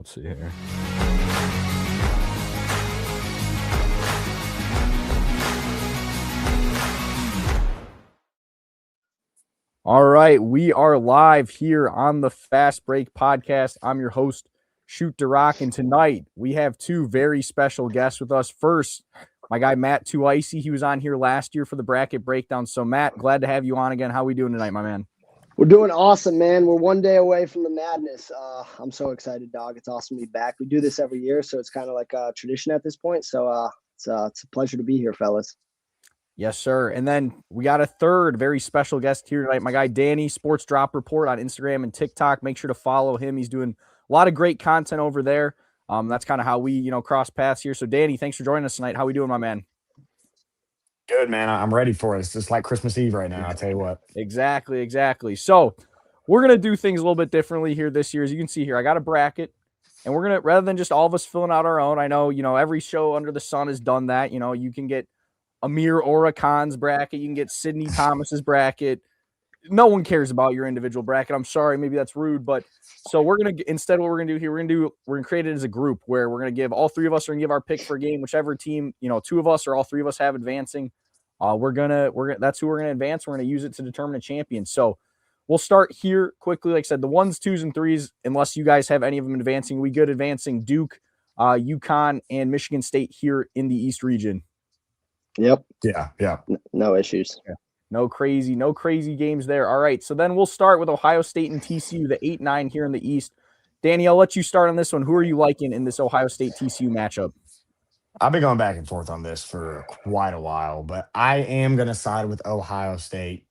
Let's see here. All right, we are live here on the Fast Break Podcast. I'm your host, Shoot to Rock, and tonight we have two very special guests with us. First, my guy Matt Too Icy. He was on here last year for the bracket breakdown. So, Matt, glad to have you on again. How are we doing tonight, my man? We're doing awesome, man. We're one day away from the madness. I'm so excited, dog. It's awesome to be back. We do this every year, so it's kind of like a tradition at this point. So it's a pleasure to be here, fellas. Yes, sir. And then we got a third very special guest here tonight, my guy Danny, Sports Drop Report on Instagram and TikTok. Make sure to follow him. He's doing a lot of great content over there. That's kind of how we, cross paths here. So, Danny, thanks for joining us tonight. How we doing, my man? Good, man. I'm ready for it. It's just like Christmas Eve right now. I'll tell you what. Exactly. So we're going to do things a little bit differently here this year. As you can see here, I got a bracket, and we're going to, rather than just all of us filling out our own, I know, every show under the sun has done that. You can get Amir Ora Khan's bracket. You can get Sydney Thomas's bracket. No one cares about your individual bracket. I'm sorry. Maybe that's rude, but so we're going to, instead what we're going to do here, we're going to create it as a group where we're going to give, all three of us are going to give our pick for a game, whichever team, two of us or all three of us have advancing. That's who we're going to advance. We're going to use it to determine a champion. So we'll start here quickly. Like I said, the 1s, 2s, and 3s, unless you guys have any of them advancing, we good advancing Duke, UConn, and Michigan State here in the East region. Yep. Yeah. No issues. Yeah. No crazy games there. All right. So then we'll start with Ohio State and TCU, the 8-9 here in the East. Danny, I'll let you start on this one. Who are you liking in this Ohio State TCU matchup? I've been going back and forth on this for quite a while, but I am going to side with Ohio State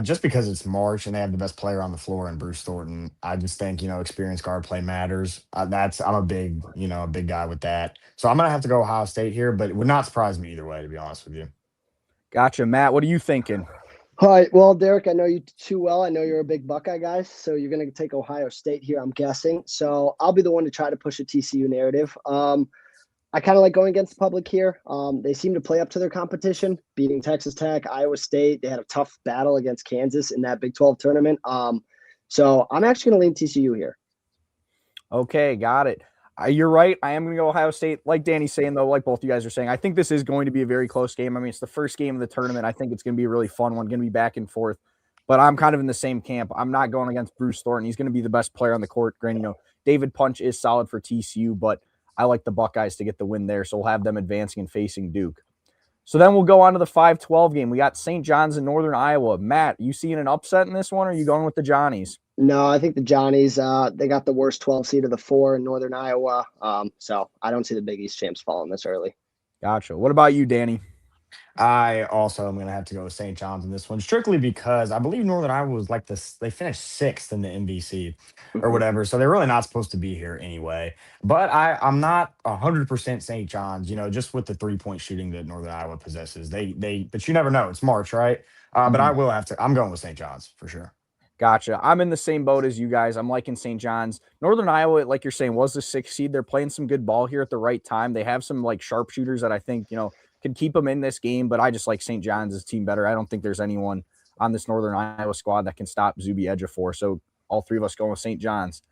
just because it's March and they have the best player on the floor in Bruce Thornton. I just think, experienced guard play matters. I'm a big guy with that. So I'm going to have to go Ohio State here, but it would not surprise me either way, to be honest with you. Gotcha. Matt, what are you thinking? All right. Well, Derek, I know you too well. I know you're a big Buckeye guy, so you're going to take Ohio State here, I'm guessing. So I'll be the one to try to push a TCU narrative. I kind of like going against the public here. They seem to play up to their competition, beating Texas Tech, Iowa State. They had a tough battle against Kansas in that Big 12 tournament. So I'm actually going to lean TCU here. Okay, got it. You're right. I am going to go Ohio State. Like Danny's saying, though, like both you guys are saying, I think this is going to be a very close game. I mean, it's the first game of the tournament. I think it's going to be a really fun one, going to be back and forth. But I'm kind of in the same camp. I'm not going against Bruce Thornton. He's going to be the best player on the court. Granted, David Punch is solid for TCU, but I like the Buckeyes to get the win there, so we'll have them advancing and facing Duke. So then we'll go on to the 5-12 game. We got St. John's in Northern Iowa. Matt, you seeing an upset in this one, or are you going with the Johnnies? No, I think the Johnnies, they got the worst 12 seed of the 4 in Northern Iowa. So I don't see the Big East champs falling this early. Gotcha. What about you, Danny? I also am going to have to go with St. John's in this one, strictly because I believe Northern Iowa was like this. They finished 6th in the MVC or whatever. So they're really not supposed to be here anyway. But I'm not 100% St. John's, just with the 3-point shooting that Northern Iowa possesses. But you never know. It's March, right? But I will have to. I'm going with St. John's for sure. Gotcha. I'm in the same boat as you guys. I'm liking St. John's. Northern Iowa, like you're saying, was the 6th seed. They're playing some good ball here at the right time. They have some sharpshooters that I think, can keep them in this game, but I just like St. John's' team better. I don't think there's anyone on this Northern Iowa squad that can stop Zuby Ejiofor. So all three of us going with St. John's.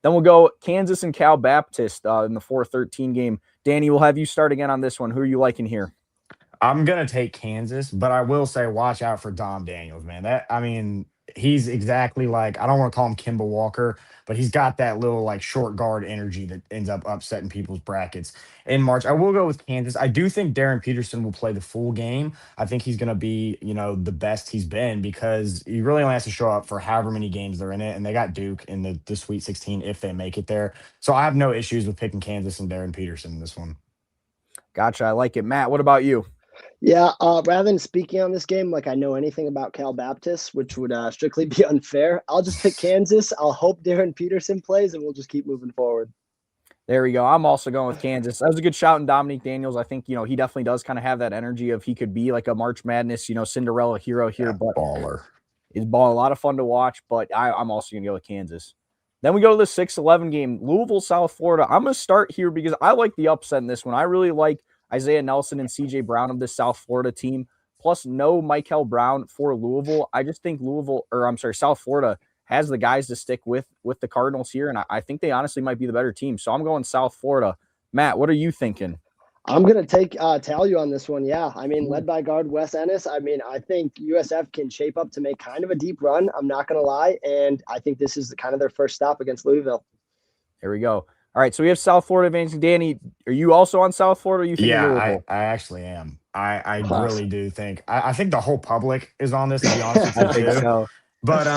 Then we'll go Kansas and Cal Baptist in the 4-13 game. Danny, we'll have you start again on this one. Who are you liking here? I'm going to take Kansas, but I will say watch out for Dom Daniels, man. He's exactly like, I don't want to call him Kimball Walker, but he's got that little short guard energy that ends up upsetting people's brackets in March. I will go with Kansas. I do think Darren Peterson will play the full game. I think he's going to be, the best he's been because he really only has to show up for however many games they're in it. And they got Duke in the Sweet 16 if they make it there. So I have no issues with picking Kansas and Darren Peterson in this one. Gotcha. I like it. Matt, what about you? Yeah, rather than speaking on this game like I know anything about Cal Baptist, which would strictly be unfair, I'll just pick Kansas. I'll hope Darren Peterson plays, and we'll just keep moving forward. There we go. I'm also going with Kansas. That was a good shout in Dominique Daniels. I think, he definitely does kind of have that energy of he could be like a March Madness, Cinderella hero here. But baller. It's a lot of fun to watch, but I'm also going to go with Kansas. Then we go to the 6-11 game, Louisville, South Florida. I'm going to start here because I like the upset in this one. I really like Isaiah Nelson and CJ Brown of this South Florida team, plus no Michael Brown for Louisville. I just think South Florida has the guys to stick with the Cardinals here, and I think they honestly might be the better team. So I'm going South Florida. Matt, what are you thinking? I'm going to take Talu on this one. Yeah. I mean, led by guard Wes Ennis. I mean, I think USF can shape up to make kind of a deep run. I'm not going to lie. And I think this is kind of their first stop against Louisville. There we go. All right. So we have South Florida advancing. Danny, are you also on South Florida? Or are you thinking Louisville? I actually am. I really do think. I think the whole public is on this, to be honest with you. I think so. But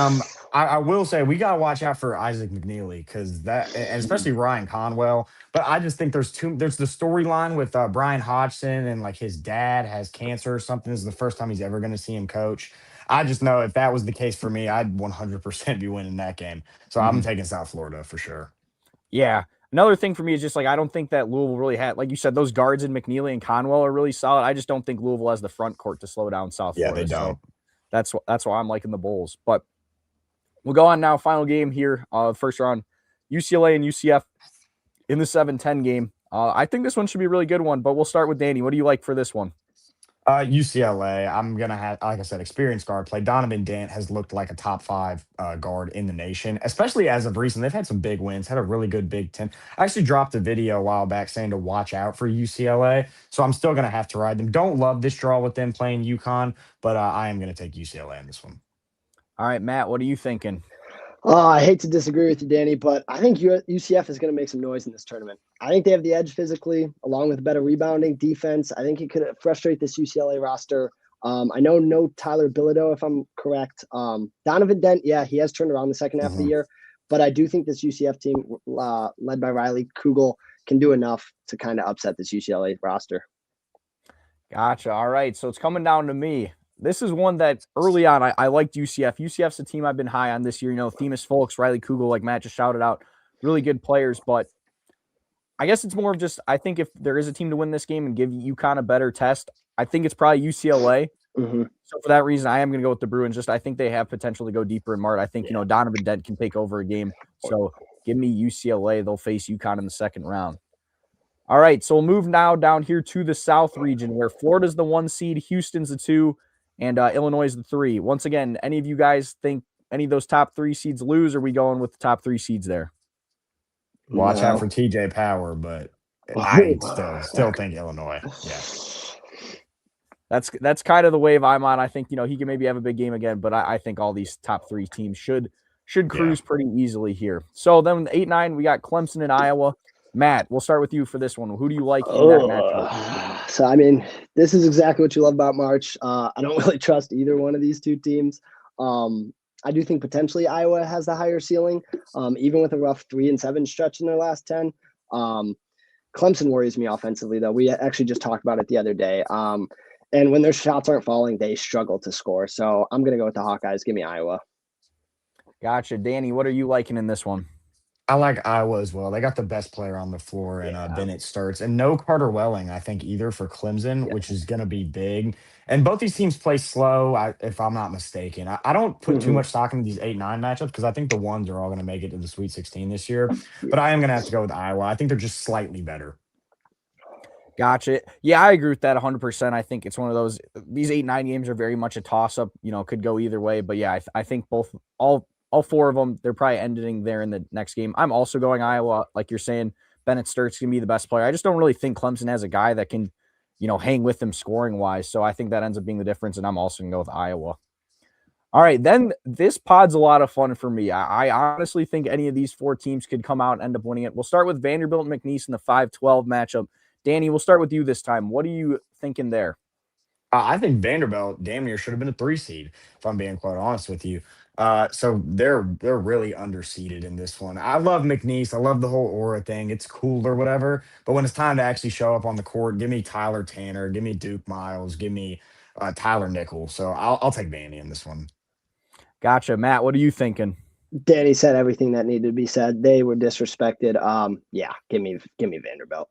I will say we gotta watch out for Isaac McNeely because that, and especially Ryan Conwell. But I just think there's the storyline with Brian Hodgson and like his dad has cancer or something. This is the first time he's ever going to see him coach. I just know if that was the case for me, I'd 100% be winning that game. So I'm taking South Florida for sure. Yeah. Another thing for me is just like I don't think that Louisville really had, like you said, those guards in McNeely and Conwell are really solid. I just don't think Louisville has the front court to slow down South Florida. Yeah, they don't. So that's why I'm liking the Bulls. But we'll go on now. Final game here, first round, UCLA and UCF in the 7-10 game. I think this one should be a really good one. But we'll start with Danny. What do you like for this one? UCLA, I'm going to have, like I said, experienced guard play. Donovan Dent has looked like a top 5 guard in the nation, especially as of recent. They've had some big wins, had a really good Big Ten. I actually dropped a video a while back saying to watch out for UCLA, so I'm still going to have to ride them. Don't love this draw with them playing UConn, but I am going to take UCLA in this one. All right, Matt, what are you thinking? I hate to disagree with you, Danny, but I think UCF is going to make some noise in this tournament. I think they have the edge physically, along with better rebounding defense. I think it could frustrate this UCLA roster. I know no Tyler Bilodeau, if I'm correct. Donovan Dent, yeah, he has turned around the second half of the year, but I do think this UCF team, led by Riley Kugel, can do enough to kind of upset this UCLA roster. Gotcha. All right, so it's coming down to me. This is one that early on I liked UCF. UCF's a team I've been high on this year. You know, Themis Folks, Riley Kugel, like Matt just shouted out, really good players. But I guess it's more of just I think if there is a team to win this game and give UConn a better test, I think it's probably UCLA. So for that reason, I am going to go with the Bruins. Just I think they have potential to go deeper in Mart. I think, Donovan Dent can take over a game. So give me UCLA. They'll face UConn in the second round. All right, so we'll move now down here to the South region where Florida's the 1 seed, Houston's the 2, and Illinois is the 3. Once again, any of you guys think any of those top 3 seeds lose, or are we going with the top 3 seeds there? Watch out for TJ Power, but I still think Illinois. Yeah. That's kind of the wave I'm on. I think, he can maybe have a big game again, but I think all these top 3 teams should cruise pretty easily here. So then 8-9, we got Clemson and Iowa. Matt, we'll start with you for this one. Who do you like in that matchup? So, I mean, this is exactly what you love about March. I don't really trust either one of these two teams. I do think potentially Iowa has the higher ceiling, even with a rough 3-7 stretch in their last 10. Clemson worries me offensively, though. We actually just talked about it the other day. And when their shots aren't falling, they struggle to score. So I'm going to go with the Hawkeyes. Give me Iowa. Gotcha. Danny, what are you liking in this one? I like Iowa as well. They got the best player on the floor in Bennett Sturts. And no Carter Welling, I think, either for Clemson, which is going to be big. And both these teams play slow, if I'm not mistaken. I don't put too much stock into these 8-9 matchups because I think the ones are all going to make it to the Sweet 16 this year. But I am going to have to go with Iowa. I think they're just slightly better. Gotcha. Yeah, I agree with that 100%. I think it's one of those – these 8-9 games are very much a toss-up. Could go either way. But, yeah, I think all 4 of them, they're probably ending there in the next game. I'm also going Iowa. Like you're saying, Bennett Sturts can be the best player. I just don't really think Clemson has a guy that can, hang with them scoring-wise. So I think that ends up being the difference, and I'm also going to go with Iowa. All right, then this pod's a lot of fun for me. I honestly think any of these 4 teams could come out and end up winning it. We'll start with Vanderbilt and McNeese in the 5-12 matchup. Danny, we'll start with you this time. What are you thinking there? I think Vanderbilt damn near should have been a 3 seed, if I'm being quite honest with you. So they're really underseeded in this one. I love McNeese. I love the whole aura thing. It's cool or whatever. But when it's time to actually show up on the court, give me Tyler Tanner, give me Duke Miles, give me Tyler Nichols. So I'll take Vandy in this one. Gotcha. Matt, what are you thinking? Danny said everything that needed to be said. They were disrespected. Yeah, give me Vanderbilt.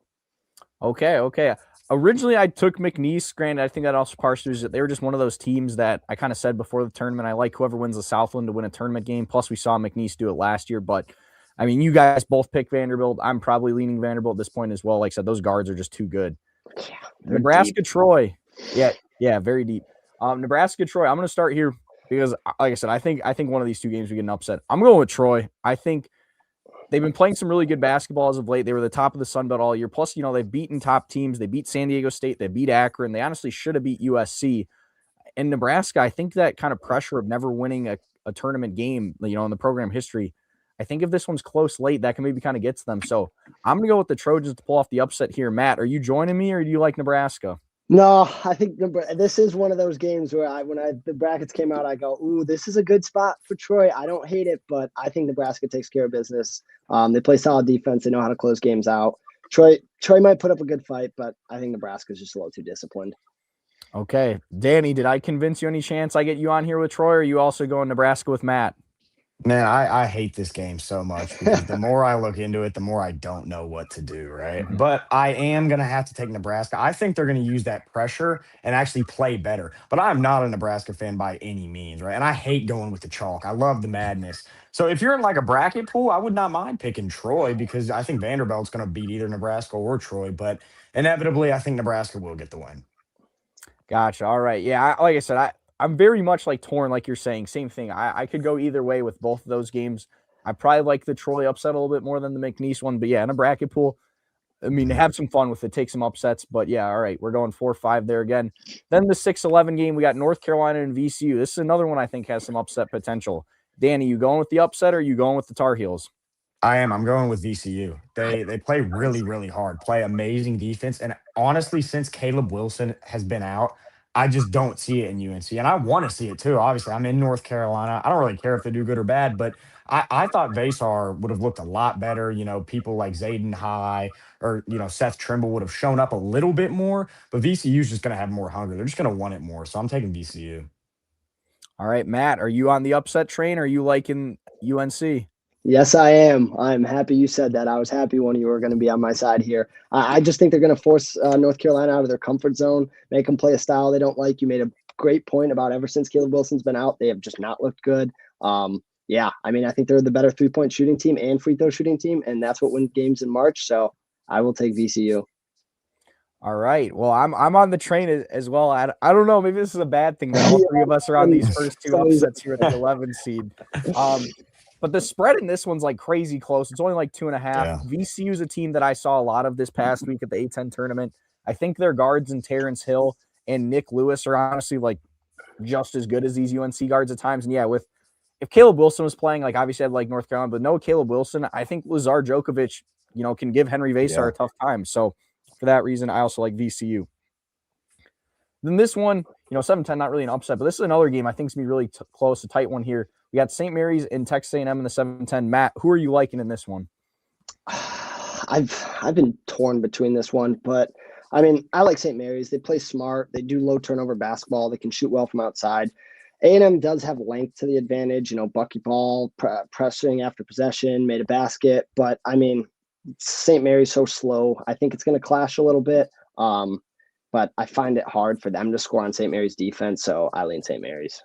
Okay. Originally, I took McNeese. Granted, I think that also partially is that they were just one of those teams that I kind of said before the tournament. I like whoever wins the Southland to win a tournament game. Plus, we saw McNeese do it last year. But, I mean, you guys both pick Vanderbilt. I'm probably leaning Vanderbilt at this point as well. Like I said, those guards are just too good. Yeah, Nebraska, deep. Troy. Yeah, very deep. Nebraska, Troy. I'm going to start here. because, like I said, I think one of these two games we get an upset. I'm going with Troy. I think they've been playing some really good basketball as of late. They were the top of the Sun Belt all year. Plus, they've beaten top teams. They beat San Diego State. They beat Akron. They honestly should have beat USC. And Nebraska, I think that kind of pressure of never winning a tournament game, in the program history, I think if this one's close late, that can maybe kind of get to them. So I'm going to go with the Trojans to pull off the upset here. Matt, are you joining me or do you like Nebraska? No, I think this is one of those games where when the brackets came out, I go, ooh, this is a good spot for Troy. I don't hate it, but I think Nebraska takes care of business. They play solid defense. They know how to close games out. Troy might put up a good fight, but I think Nebraska's just a little too disciplined. Okay. Danny, did I convince you any chance I get you on here with Troy, or are you also going Nebraska with Matt? Man, I hate this game so much because the more I look into it, the more I don't know what to do, right? Mhm. But I am going to have to take Nebraska. I think they're going to use that pressure and actually play better. But I'm not a Nebraska fan by any means, right? And I hate going with the chalk. I love the madness. So if you're in like a bracket pool, I would not mind picking Troy because I think Vanderbilt's going to beat either Nebraska or Troy. But inevitably, I think Nebraska will get the win. Gotcha. All right. Yeah. Like I said, I'm very much like torn, like you're saying. Same thing. I could go either way with both of those games. I probably like the Troy upset a little bit more than the McNeese one. But yeah, in a bracket pool, I mean, have some fun with it, take some upsets. But yeah, all right, we're going 4-5 there again. Then the 6-11 game, we got North Carolina and VCU. This is another one I think has some upset potential. Danny, you going with the upset or are you going with the Tar Heels? I am. I'm going with VCU. They play really, really hard, play amazing defense. And honestly, since Caleb Wilson has been out, I just don't see it in UNC. And I want to see it too. Obviously, I'm in North Carolina. I don't really care if they do good or bad, but I thought Vasar would have looked a lot better. People like Zayden High or, Seth Trimble would have shown up a little bit more, but VCU is just going to have more hunger. They're just going to want it more. So I'm taking VCU. All right, Matt, are you on the upset train or are you liking UNC? Yes, I am. I'm happy you said that. I was happy one of you were going to be on my side here. I just think they're going to force North Carolina out of their comfort zone, make them play a style they don't like. You made a great point about ever since Caleb Wilson's been out, they have just not looked good. Yeah, I mean, I think they're the better three-point shooting team and free throw shooting team, and that's what wins games in March. So I will take VCU. All right. Well, I'm on the train as well. I don't know. Maybe this is a bad thing that all three of us are on these first two upsets here at the 11 seed. But the spread in this one's like crazy close. It's only like 2.5. Yeah. VCU is a team that I saw a lot of this past week at the A10 tournament. I think their guards in Terrence Hill and Nick Lewis are honestly like just as good as these UNC guards at times. And yeah, if Caleb Wilson was playing, like obviously I'd like North Carolina, but no Caleb Wilson, I think Lazar Djokovic, can give Henry Vasar a tough time. So for that reason, I also like VCU. Then this one, 7-10, not really an upset, but this is another game I think is going to be really close, a tight one here. We got St. Mary's and Texas A&M in the 7-10. Matt, who are you liking in this one? I've been torn between this one, but I mean, I like St. Mary's. They play smart. They do low turnover basketball. They can shoot well from outside. A&M does have length to the advantage, buckyball, pressing after possession, made a basket. But I mean, St. Mary's so slow. I think it's going to clash a little bit. But I find it hard for them to score on St. Mary's defense. So I lean St. Mary's.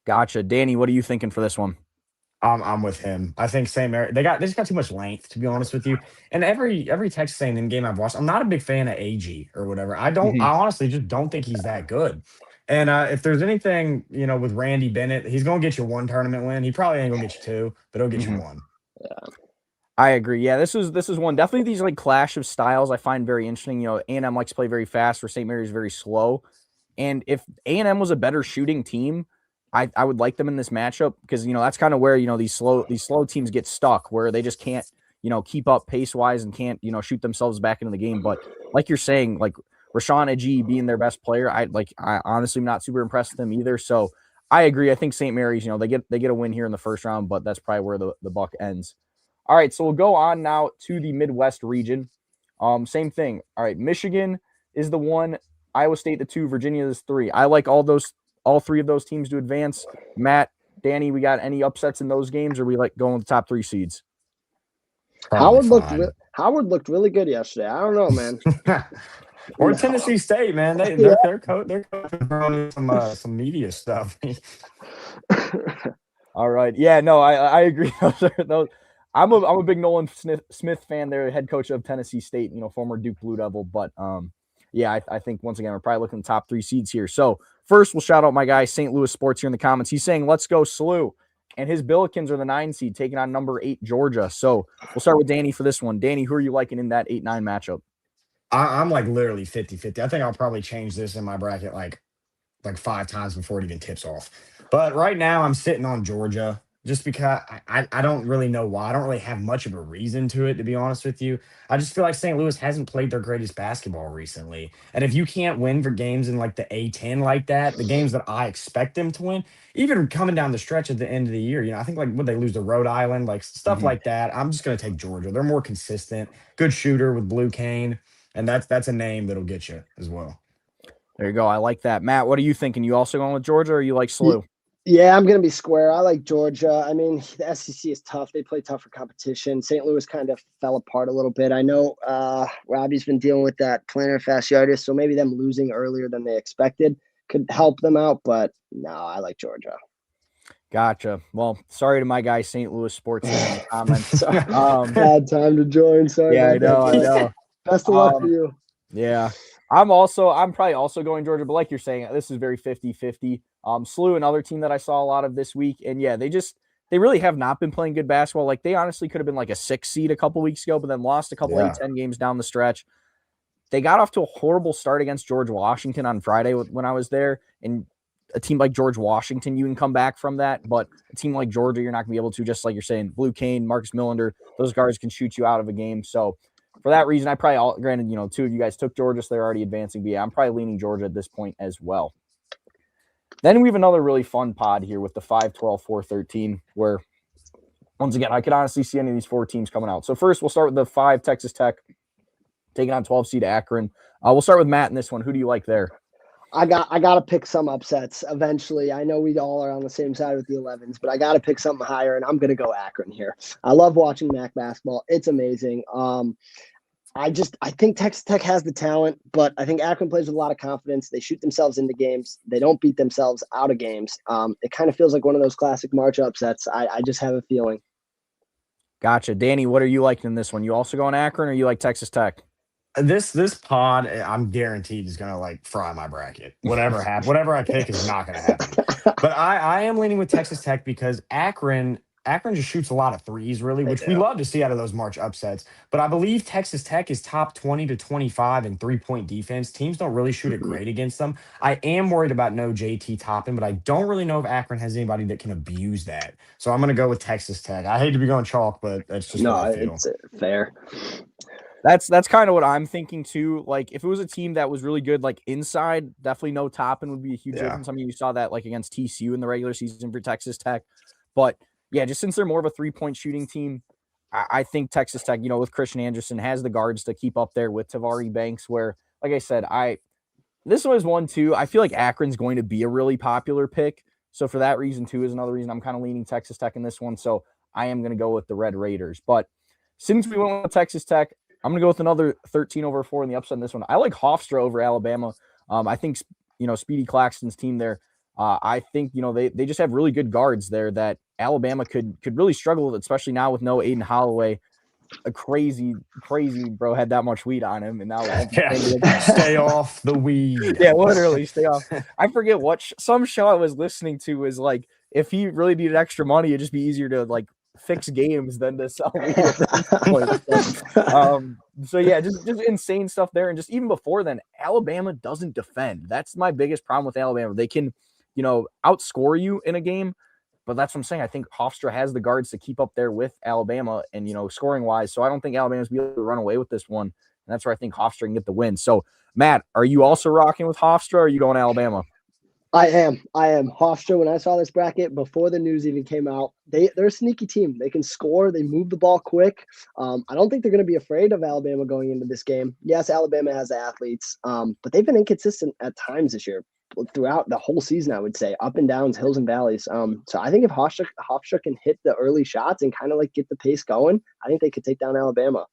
Gotcha. Danny, what are you thinking for this one? I'm with him. I think St. Mary they just got too much length, to be honest with you. And every Texas A&M game I've watched, I'm not a big fan of AG or whatever. I honestly just don't think he's that good. And if there's anything, with Randy Bennett, he's gonna get you one tournament win. He probably ain't gonna get you two, but he'll get you one. Yeah. I agree. Yeah, this is one. Definitely these like clash of styles I find very interesting. A&M likes to play very fast, where St. Mary's very slow. And if A&M was a better shooting team, I would like them in this matchup because that's kind of where these slow teams get stuck, where they just can't keep up pace wise and can't shoot themselves back into the game. But like you're saying, like Rashawn Agee being their best player, I honestly am not super impressed with them either. So I agree. I think St. Mary's, they get a win here in the first round, but that's probably where the buck ends. All right, so we'll go on now to the Midwest region. Same thing. All right, Michigan is the one, Iowa State the 2, Virginia is 3. I like all three of those teams to advance. Matt, Danny, we got any upsets in those games, or we like going with the top 3 seeds? Howard looked really good yesterday. I don't know, man. Or Tennessee State, man. They're some media stuff. All right. Yeah, no, I agree. I'm a big Nolan Smith fan there, head coach of Tennessee State, former Duke Blue Devil. But yeah, I think once again, we're probably looking at the top 3 seeds here. So first, we'll shout out my guy, St. Louis Sports here in the comments. He's saying, let's go SLU. And his Billikens are the 9 seed taking on number 8 Georgia. So we'll start with Danny for this one. Danny, who are you liking in that 8-9 matchup? I'm like literally 50-50. I think I'll probably change this in my bracket like 5 times before it even tips off. But right now I'm sitting on Georgia just because I don't really know why. I don't really have much of a reason to it, to be honest with you. I just feel like St. Louis hasn't played their greatest basketball recently. And if you can't win for games in like the A10 like that, the games that I expect them to win, even coming down the stretch at the end of the year, I think like would they lose to Rhode Island, like stuff like that. I'm just gonna take Georgia. They're more consistent, good shooter with Blue Cane, and that's a name that'll get you as well. There you go. I like that. Matt, what are you thinking? You also going with Georgia or you like SLU? Yeah, I'm going to be square. I like Georgia. I mean, the SEC is tough. They play tougher competition. St. Louis kind of fell apart a little bit. I know Robbie's been dealing with that plantar fasciitis, so maybe them losing earlier than they expected could help them out. But no, I like Georgia. Gotcha. Well, sorry to my guy, St. Louis Sports here in the comments. Bad time to join. Sorry. Yeah, I know. Best of luck for you. Yeah. I'm probably also going Georgia, but like you're saying, this is very 50-50. SLU, another team that I saw a lot of this week. And yeah, they really have not been playing good basketball. Like they honestly could have been like a 6 seed a couple weeks ago, but then lost a couple A10 games down the stretch. They got off to a horrible start against George Washington on Friday when I was there. And a team like George Washington, you can come back from that. But a team like Georgia, you're not going to be able to, just like you're saying, Blue Cane, Marcus Millender, those guards can shoot you out of a game. So for that reason, I probably, granted, 2 of you guys took Georgia, so they're already advancing. But yeah, I'm probably leaning Georgia at this point as well. Then we have another really fun pod here with the 5-12, 4-13, where, once again, I could honestly see any of these 4 teams coming out. So first, we'll start with the 5, Texas Tech, taking on 12 seed Akron. We'll start with Matt in this one. Who do you like there? I got to pick some upsets eventually. I know we all are on the same side with the 11s, but I got to pick something higher, and I'm going to go Akron here. I love watching MAC basketball. It's amazing. I think Texas Tech has the talent, but I think Akron plays with a lot of confidence. They shoot themselves into games. They don't beat themselves out of games. It kind of feels like one of those classic March upsets. I just have a feeling. Gotcha. Danny, what are you liking in this one? You also going Akron or you like Texas Tech? This pod, I'm guaranteed is gonna like fry my bracket. Whatever I pick is not gonna happen. But I am leaning with Texas Tech because Akron just shoots a lot of threes, really, which we love to see out of those March upsets. But I believe Texas Tech is top 20 to 25 in 3-point defense. Teams don't really shoot it great against them. I am worried about no JT Toppin, but I don't really know if Akron has anybody that can abuse that. So I'm gonna go with Texas Tech. I hate to be going chalk, but that's just what I feel. It's fair. That's kind of what I'm thinking too. Like if it was a team that was really good, like inside, definitely no Toppin would be a huge difference. I mean, you saw that like against TCU in the regular season for Texas Tech, but yeah, just since they're more of a 3-point shooting team, I think Texas Tech, with Christian Anderson, has the guards to keep up there with Tavari Banks. Where, like I said, this was one too. I feel like Akron's going to be a really popular pick, so for that reason too is another reason I'm kind of leaning Texas Tech in this one. So I am going to go with the Red Raiders. But since we went with Texas Tech, I'm going to go with another 13/4 in the upset in this one. I like Hofstra over Alabama. I think Speedy Claxton's team there. I think they just have really good guards there that Alabama could really struggle with, especially now with no Aiden Holloway. A crazy bro had that much weed on him, and now stay off the weed. Yeah, literally stay off. I forget some show I was listening to was like, if he really needed extra money, it'd just be easier to like fix games than to sell weed at this point. So yeah, just insane stuff there. And just even before then, Alabama doesn't defend. That's my biggest problem with Alabama. They can, outscore you in a game, but that's what I'm saying. I think Hofstra has the guards to keep up there with Alabama and, scoring wise. So I don't think Alabama's be able to run away with this one. And that's where I think Hofstra can get the win. So Matt, are you also rocking with Hofstra or are you going Alabama? I am. Hofstra, when I saw this bracket before the news even came out, they're a sneaky team. They can score. They move the ball quick. I don't think they're going to be afraid of Alabama going into this game. Yes, Alabama has athletes, but they've been inconsistent at times this year. Throughout the whole season, I would say, up and downs, hills and valleys. So I think if Hofstra can hit the early shots and kind of like get the pace going, I think they could take down Alabama.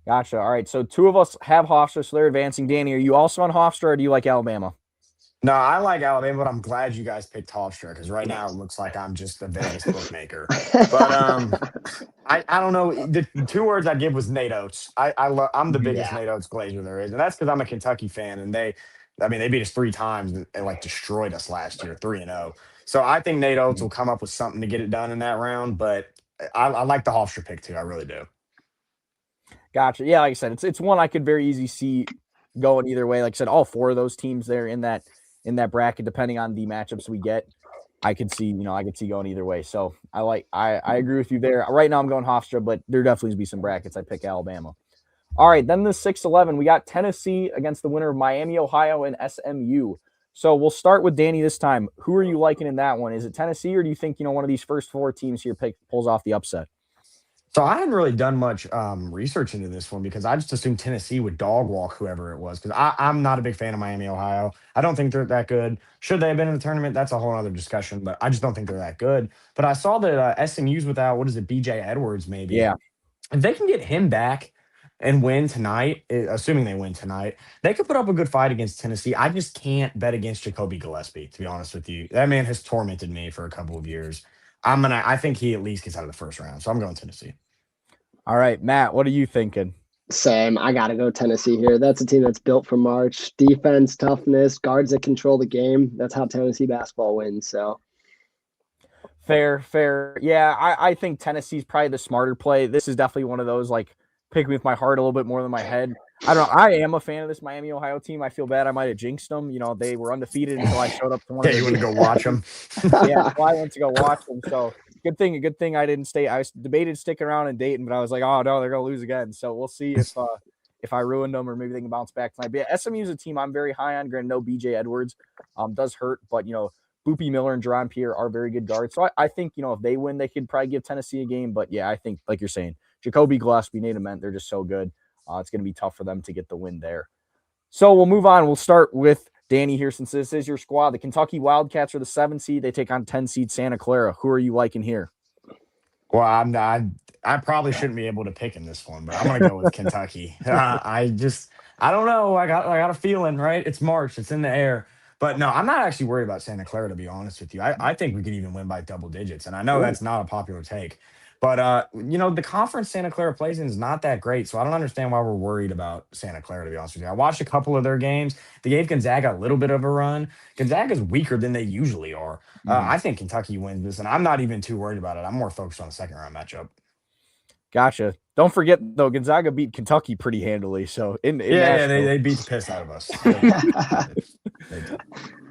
Gotcha. All right. So 2 of us have Hofstra, so they're advancing. Danny, are you also on Hofstra or do you like Alabama? No, I like Alabama, but I'm glad you guys picked Hofstra because right now it looks like I'm just a Vegas bookmaker. But I don't know. The two words I'd give was Nate Oates. I'm the biggest Yeah. Nate Oates glazer there is, and that's because I'm a Kentucky fan, and I mean, they beat us 3 times and like destroyed us last year, 3-0. So I think Nate Oates will come up with something to get it done in that round. But I like the Hofstra pick too. I really do. Gotcha. Yeah, like I said, it's one I could very easily see going either way. Like I said, all four of those teams there in that bracket, depending on the matchups we get, I could see going either way. So I agree with you there. Right now I'm going Hofstra, but there definitely needs to be some brackets. I pick Alabama. All right, then the 6-11, we got Tennessee against the winner of Miami, Ohio, and SMU. So we'll start with Danny this time. Who are you liking in that one? Is it Tennessee, or do you think one of these first four teams here pulls off the upset? So I hadn't really done much research into this one because I just assumed Tennessee would dog walk whoever it was because I'm not a big fan of Miami, Ohio. I don't think they're that good. Should they have been in the tournament? That's a whole other discussion, but I just don't think they're that good. But I saw that SMU's without, what is it, BJ Edwards maybe. Yeah. If they can get him back and win tonight, assuming they win tonight, they could put up a good fight against Tennessee. I just can't bet against Jacoby Gillespie, to be honest with you. That man has tormented me for a couple of years. I think he at least gets out of the first round. So I'm going Tennessee. All right, Matt, what are you thinking? Same. I got to go Tennessee here. That's a team that's built for March. Defense, toughness, guards that control the game. That's how Tennessee basketball wins. So Fair. Yeah, I think Tennessee's probably the smarter play. This is definitely one of those, like, pick me with my heart a little bit more than my head. I don't know. I am a fan of this Miami, Ohio team. I feel bad I might have jinxed them. They were undefeated until I showed up to one of Yeah, you want to go watch them? Yeah, so I went to go watch them. So good thing I didn't stay. I was debated sticking around in Dayton, but I was like, oh no, they're gonna lose again. So we'll see if I ruined them or maybe they can bounce back tonight. But yeah, SMU is a team I'm very high on. Granted, no BJ Edwards does hurt, but Boopy Miller and Jerron Pierre are very good guards. So I think if they win, they could probably give Tennessee a game. But yeah, I think like you're saying, Jacoby Gillespie, Nate Ament, they're just so good. It's going to be tough for them to get the win there. So we'll move on. We'll start with Danny here since this is your squad. The Kentucky Wildcats are the 7 seed. They take on 10 seed Santa Clara. Who are you liking here? Well, I'm not. I probably shouldn't be able to pick in this one, but I'm gonna go with Kentucky. I don't know. I got a feeling, right? It's March. It's in the air. But no, I'm not actually worried about Santa Clara, to be honest with you. I think we could even win by double digits. And I know that's not a popular take. But the conference Santa Clara plays in is not that great. So I don't understand why we're worried about Santa Clara, to be honest with you. I watched a couple of their games. They gave Gonzaga a little bit of a run. Gonzaga's weaker than they usually are. I think Kentucky wins this, and I'm not even too worried about it. I'm more focused on the second round matchup. Gotcha. Don't forget, though, Gonzaga beat Kentucky pretty handily. So they beat the piss out of us.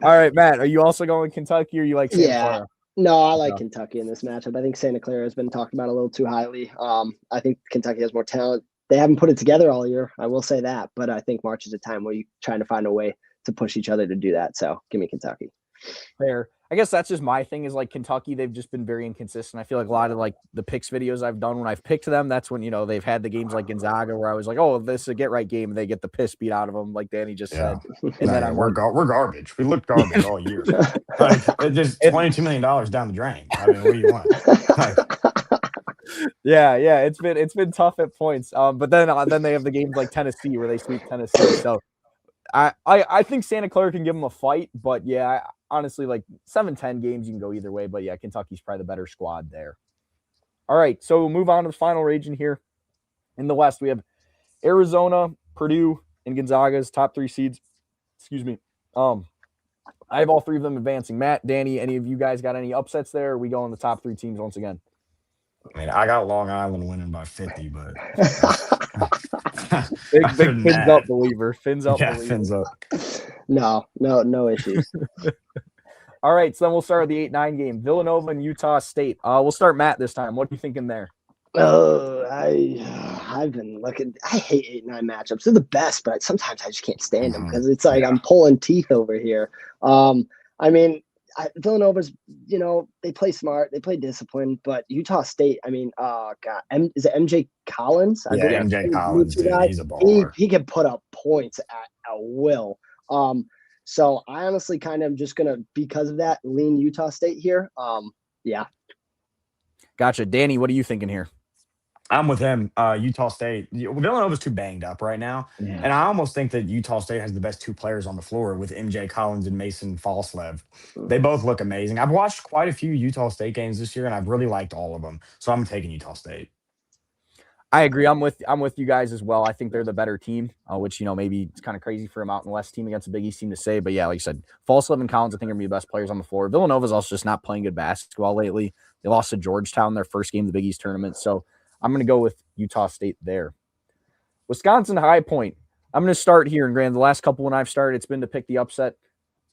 All right, Matt, are you also going Kentucky, or you like Santa Clara? No, I like Kentucky in this matchup. I think Santa Clara has been talked about a little too highly. I think Kentucky has more talent. They haven't put it together all year. I will say that, but I think March is a time where you're trying to find a way to push each other to do that. So give me Kentucky. Fair. I guess that's just my thing is like Kentucky. They've just been very inconsistent. I feel like a lot of like the picks videos I've done when I've picked them, that's when, they've had the games like Gonzaga where I was like, oh, this is a get right game. And they get the piss beat out of them. Like Danny just said. And then we're garbage. We looked garbage all year. Like, it's just $22 million down the drain. I mean, what do you want? Yeah. It's been tough at points. But then they have the games like Tennessee where they sweep Tennessee. So I think Santa Clara can give them a fight, but yeah, honestly, like 7-10 games, you can go either way. But yeah, Kentucky's probably the better squad there. All right, so we'll move on to the final region here. In the West, we have Arizona, Purdue, and Gonzaga's top 3 seeds. Excuse me. I have all 3 of them advancing. Matt, Danny, any of you guys got any upsets there? Or we go on the top 3 teams once again. I mean, I got Long Island winning by 50, but big fins up believer. Fins up. No issues. All right, so then we'll start with the 8-9 game. Villanova and Utah State. We'll start Matt this time. What are you thinking there? I've been looking. I hate 8-9 matchups. They're the best, but sometimes I just can't stand them because it's like I'm pulling teeth over here. I mean, Villanova's, they play smart, they play disciplined, but Utah State, I mean, is it MJ Collins? MJ Collins, dude, he's a baller. He can put up points at will. So I honestly kind of just gonna, because of that, lean Utah State here. Yeah. Gotcha. Danny, what are you thinking here? I'm with him. Utah State. Villanova's too banged up right now. Mhm. And I almost think that Utah State has the best two players on the floor with MJ Collins and Mason Falslev. They both look amazing. I've watched quite a few Utah State games this year, and I've really liked all of them. So I'm taking Utah State. I agree. I'm with you guys as well. I think they're the better team, which maybe it's kind of crazy for a Mountain West team against a Big East team to say, but yeah, like you said, Falslev and Collins I think are gonna be the best players on the floor. Villanova's also just not playing good basketball lately. They lost to Georgetown their first game of the Big East tournament, so I'm gonna go with Utah State there. Wisconsin High Point. I'm gonna start here, and granted, the last couple when I've started, it's been to pick the upset.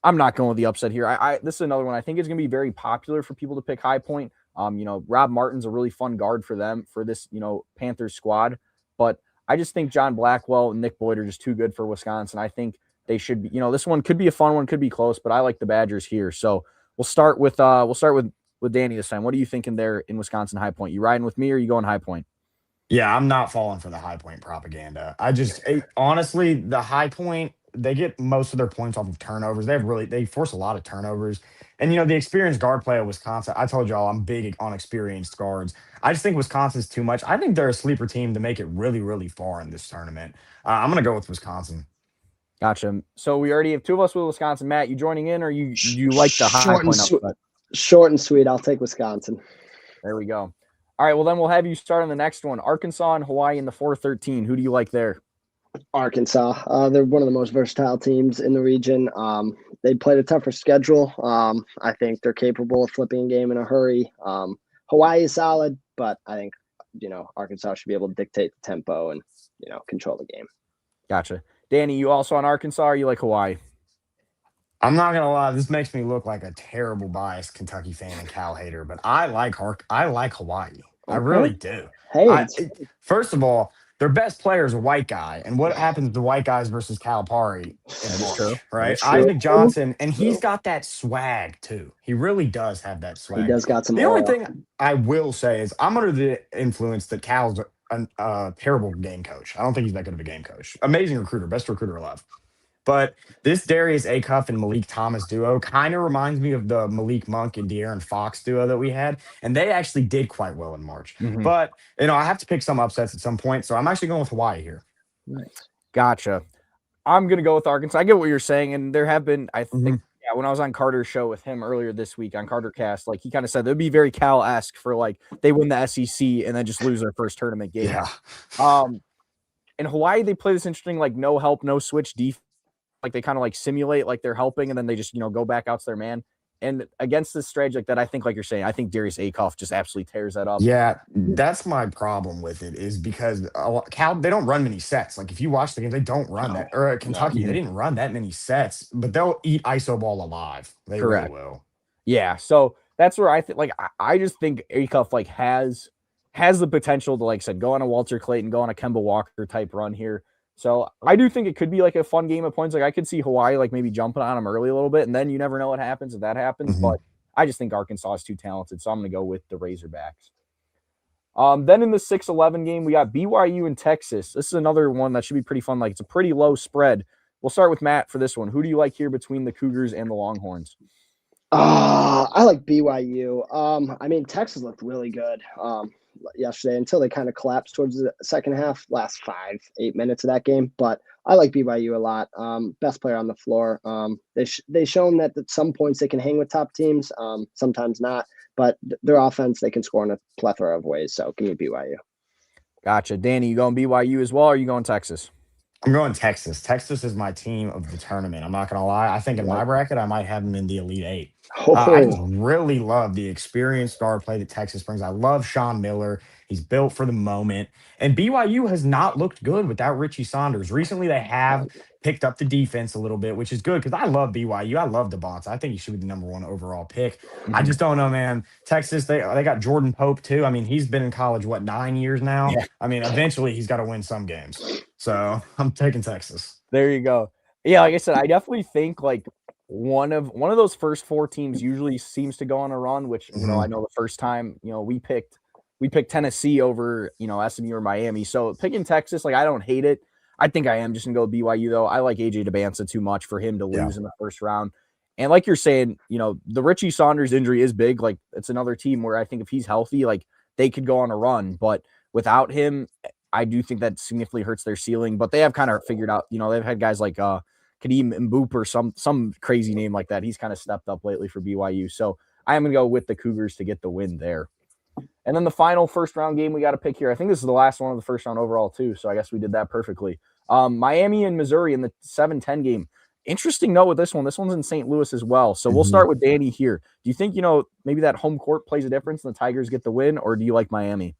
I'm not going with the upset here. This is another one I think is gonna be very popular for people to pick High Point. Rob Martin's a really fun guard for them for this, Panthers squad. But I just think John Blackwell and Nick Boyd are just too good for Wisconsin. I think they should be, this one could be a fun one, could be close, but I like the Badgers here. So we'll start with Danny this time. What are you thinking there in Wisconsin High Point? You riding with me or are you going High Point? Yeah, I'm not falling for the High Point propaganda. Honestly, the High Point, they get most of their points off of turnovers. They force a lot of turnovers. And the experienced guard play of Wisconsin, I told y'all I'm big on experienced guards. I just think Wisconsin's too much. I think they're a sleeper team to make it really, really far in this tournament. I'm gonna go with Wisconsin. Gotcha. So we already have two of us with Wisconsin. Matt, you joining in or you like the High Point upset? Short and sweet. I'll take Wisconsin. There we go. All right, well, then we'll have you start on the next one. Arkansas and Hawaii in the 4-13. Who do you like there? Arkansas. They're one of the most versatile teams in the region. They played a tougher schedule. I think they're capable of flipping a game in a hurry. Hawaii is solid, but I think, Arkansas should be able to dictate the tempo and, control the game. Gotcha. Danny, you also on Arkansas or you like Hawaii? I'm not gonna lie, this makes me look like a terrible biased Kentucky fan and Cal hater, but I like Hawaii. I really do. Hey, First of all, their best player is a white guy, and what happens to white guys versus Calipari in a bunch, right? Isaac Johnson, and he's got that swag too. He really does have that swag. he does got some. The only thing I will say is I'm under the influence that Cal's a terrible game coach. I don't think he's that good of a game coach. Amazing recruiter, best recruiter alive. But this Darius Acuff and Malik Thomas duo kind of reminds me of the Malik Monk and De'Aaron Fox duo that we had. And they actually did quite well in March. Mhm. But, I have to pick some upsets at some point. So I'm actually going with Hawaii here. Nice. Gotcha. I'm going to go with Arkansas. I get what you're saying. And there have been, I think, when I was on Carter's show with him earlier this week on Carter Cast, like he kind of said, they'd be very Cal-esque for like they win the SEC and then just lose their first tournament game. Yeah. In Hawaii, they play this interesting, like no help, no switch defense. Like they kind of like simulate like they're helping and then they just, go back out to their man. And against this strategy like that, I think, like you're saying, I think Darius Acuff just absolutely tears that up. Yeah, that's my problem with it is because Cal, they don't run many sets. Like if you watch the game, they don't run that. Or at Kentucky, they didn't run that many sets, but they'll eat ISO ball alive. They really will. Yeah, so that's where I think, like, I just think Acuff like has the potential to, like I said, go on a Walter Clayton, go on a Kemba Walker type run here. So I do think it could be like a fun game of points. Like I could see Hawaii like maybe jumping on them early a little bit, and then you never know what happens if that happens. But I just think Arkansas is too talented, so I'm going to go with the Razorbacks. Then in the 6-11 game, we got BYU and Texas. This is another one that should be pretty fun. Like it's a pretty low spread. We'll start with Matt for this one. Who do you like here between the Cougars and the Longhorns? I like BYU. Texas looked really good yesterday until they kind of collapsed towards the second half, last 5-8 minutes of that game. But I like BYU a lot. Best player on the floor. They've shown that at some points they can hang with top teams, sometimes not. But their offense, they can score in a plethora of ways. So give me BYU. Gotcha. Danny, you going BYU as well, or are you going Texas? I'm going Texas. Texas is my team of the tournament. I'm not going to lie. I think in my bracket, I might have them in the Elite Eight. I just really love the experienced guard play that Texas brings. I love Sean Miller. He's built for the moment. And BYU has not looked good without Richie Saunders. Recently, they have picked up the defense a little bit, which is good because I love BYU. I love DeBonce. I think he should be the number one overall pick. I just don't know, man. Texas, they got Jordan Pope, too. I mean, he's been in college, 9 years now? Yeah. I mean, eventually he's got to win some games. So I'm taking Texas. There you go. Yeah, like I said, I definitely think like one of those first four teams usually seems to go on a run, which I know the first time, we picked Tennessee over, SMU or Miami. So picking Texas, like I don't hate it. I think I am just gonna go BYU though. I like AJ DeBanza too much for him to lose in the first round. And like you're saying, the Richie Saunders injury is big. Like it's another team where I think if he's healthy, like they could go on a run. But without him, I do think that significantly hurts their ceiling. But they have kind of figured out, they've had guys like Kadeem Mboop or some crazy name like that. He's kind of stepped up lately for BYU. So I am going to go with the Cougars to get the win there. And then the final first round game we got to pick here. I think this is the last one of the first round overall too. So I guess we did that perfectly. Miami and Missouri in the 7-10 game. Interesting note with this one. This one's in St. Louis as well. So we'll start with Danny here. Do you think, maybe that home court plays a difference and the Tigers get the win, or do you like Miami?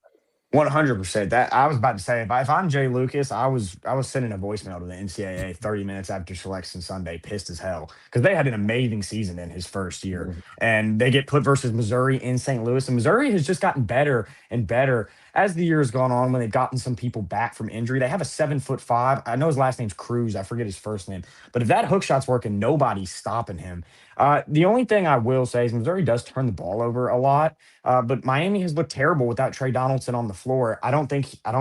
100%. That I was about to say, if I'm Jay Lucas, I was sending a voicemail to the NCAA 30 minutes after Selection Sunday, pissed as hell, because they had an amazing season in his first year, and they get put versus Missouri in St. Louis, and Missouri has just gotten better and better as the year has gone on. When they've gotten some people back from injury, they have a 7'5". I know his last name's Cruz. I forget his first name, but if that hook shot's working, nobody's stopping him. The only thing I will say is Missouri does turn the ball over a lot. But Miami has looked terrible without Trey Donaldson on the floor. I don't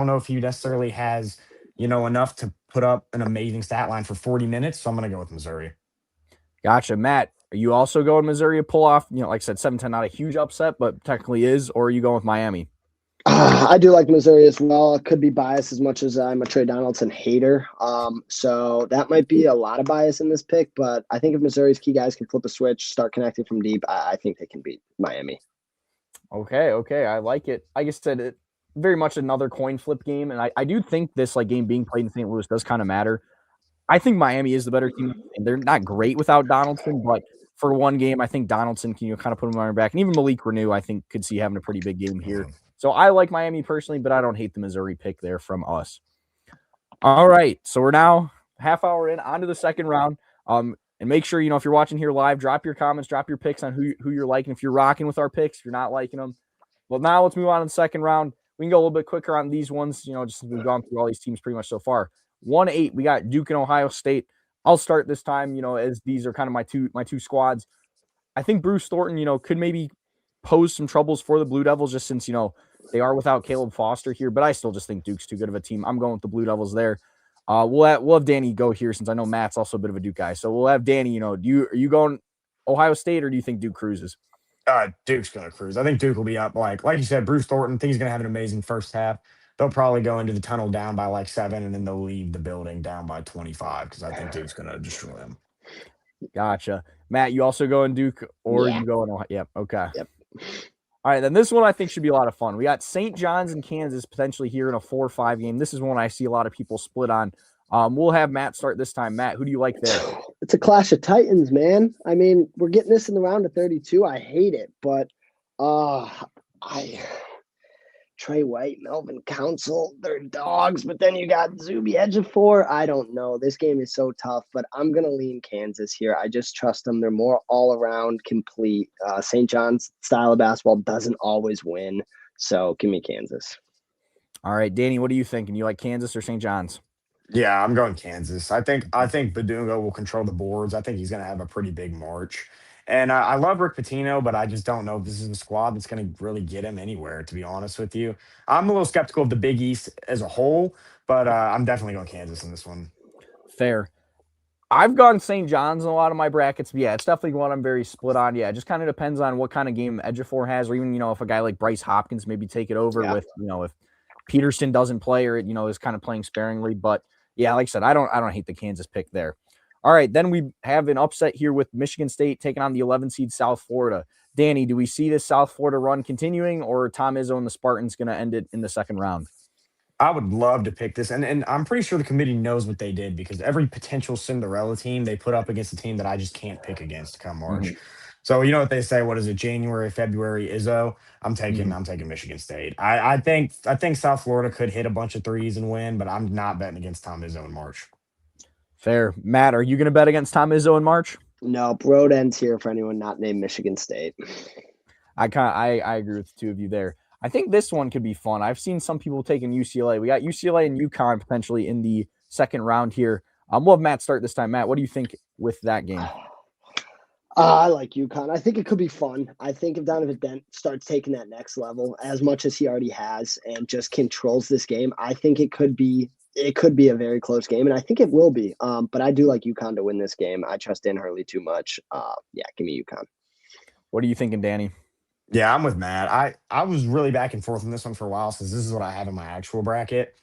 know if he necessarily has, enough to put up an amazing stat line for 40 minutes. So I'm going to go with Missouri. Gotcha. Matt, are you also going Missouri to pull off, like I said, 7-10, not a huge upset, but technically is, or are you going with Miami? I do like Missouri as well. I could be biased as much as I'm a Trey Donaldson hater. So that might be a lot of bias in this pick, but I think if Missouri's key guys can flip a switch, start connecting from deep, I think they can beat Miami. Okay. I like it. Like I said, it very much another coin flip game. And I do think this game being played in St. Louis does kind of matter. I think Miami is the better team. And they're not great without Donaldson, but for one game, I think Donaldson can kind of put him on their back. And even Malik Renew, I think, could see having a pretty big game here. So I like Miami personally, but I don't hate the Missouri pick there from us. All right. So we're now half hour in, on to the second round. And make sure, if you're watching here live, drop your comments, drop your picks on who you're liking. If you're rocking with our picks, if you're not liking them. Well, now let's move on to the second round. We can go a little bit quicker on these ones, just as we've gone through all these teams pretty much so far. 1-8, we got Duke and Ohio State. I'll start this time, as these are kind of my two squads. I think Bruce Thornton, could maybe pose some troubles for the Blue Devils just since, they are without Caleb Foster here, but I still just think Duke's too good of a team. I'm going with the Blue Devils there. We'll have Danny go here since I know Matt's also a bit of a Duke guy. So we'll have Danny, are you going Ohio State or do you think Duke cruises? Duke's going to cruise. I think Duke will be up like you said, Bruce Thornton. I think he's going to have an amazing first half. They'll probably go into the tunnel down by 7, and then they'll leave the building down by 25 because I think Duke's going to destroy them. Gotcha. Matt, you also going Duke or you going Ohio? Yep. Okay. Yep. All right, then this one I think should be a lot of fun. We got St. John's and Kansas potentially here in a 4-5 game. This is one I see a lot of people split on. We'll have Matt start this time. Matt, who do you like there? It's a clash of titans, man. I mean, we're getting this in the round of 32. I hate it, but Trey White, Melvin Council, they're dogs, but then you got Zuby Ejiofor. I don't know. This game is so tough, but I'm going to lean Kansas here. I just trust them. They're more all-around complete. St. John's style of basketball doesn't always win, so give me Kansas. All right, Danny, what are you thinking? You like Kansas or St. John's? Yeah, I'm going Kansas. I think Badunga will control the boards. I think he's going to have a pretty big March. And I love Rick Pitino, but I just don't know if this is a squad that's going to really get him anywhere, to be honest with you. I'm a little skeptical of the Big East as a whole, but I'm definitely going Kansas in this one. Fair. I've gone St. John's in a lot of my brackets. But yeah, it's definitely one I'm very split on. Yeah, it just kind of depends on what kind of game Ejiofor has, or even, if a guy like Bryce Hopkins maybe take it over with, if Peterson doesn't play or, is kind of playing sparingly. But yeah, like I said, I don't hate the Kansas pick there. All right, then we have an upset here with Michigan State taking on the 11 seed South Florida. Danny, do we see this South Florida run continuing, or Tom Izzo and the Spartans going to end it in the second round? I would love to pick this, and I'm pretty sure the committee knows what they did because every potential Cinderella team they put up against a team that I just can't pick against come March. Mm-hmm. So you know what they say? What is it? January, February, Izzo. I'm taking Michigan State. I think South Florida could hit a bunch of threes and win, but I'm not betting against Tom Izzo in March. Fair. Matt, are you going to bet against Tom Izzo in March? No, road ends here for anyone not named Michigan State. I agree with the two of you there. I think this one could be fun. I've seen some people taking UCLA. We got UCLA and UConn potentially in the second round here. We'll have Matt start this time. Matt, what do you think with that game? I like UConn. I think it could be fun. I think if Donovan Dent starts taking that next level as much as he already has and just controls this game, I think it could be a very close game, and I think it will be. But I do like UConn to win this game. I trust Dan Hurley too much. Yeah, give me UConn. What are you thinking, Danny? Yeah, I'm with Matt. I was really back and forth on this one for a while since this is what I have in my actual bracket.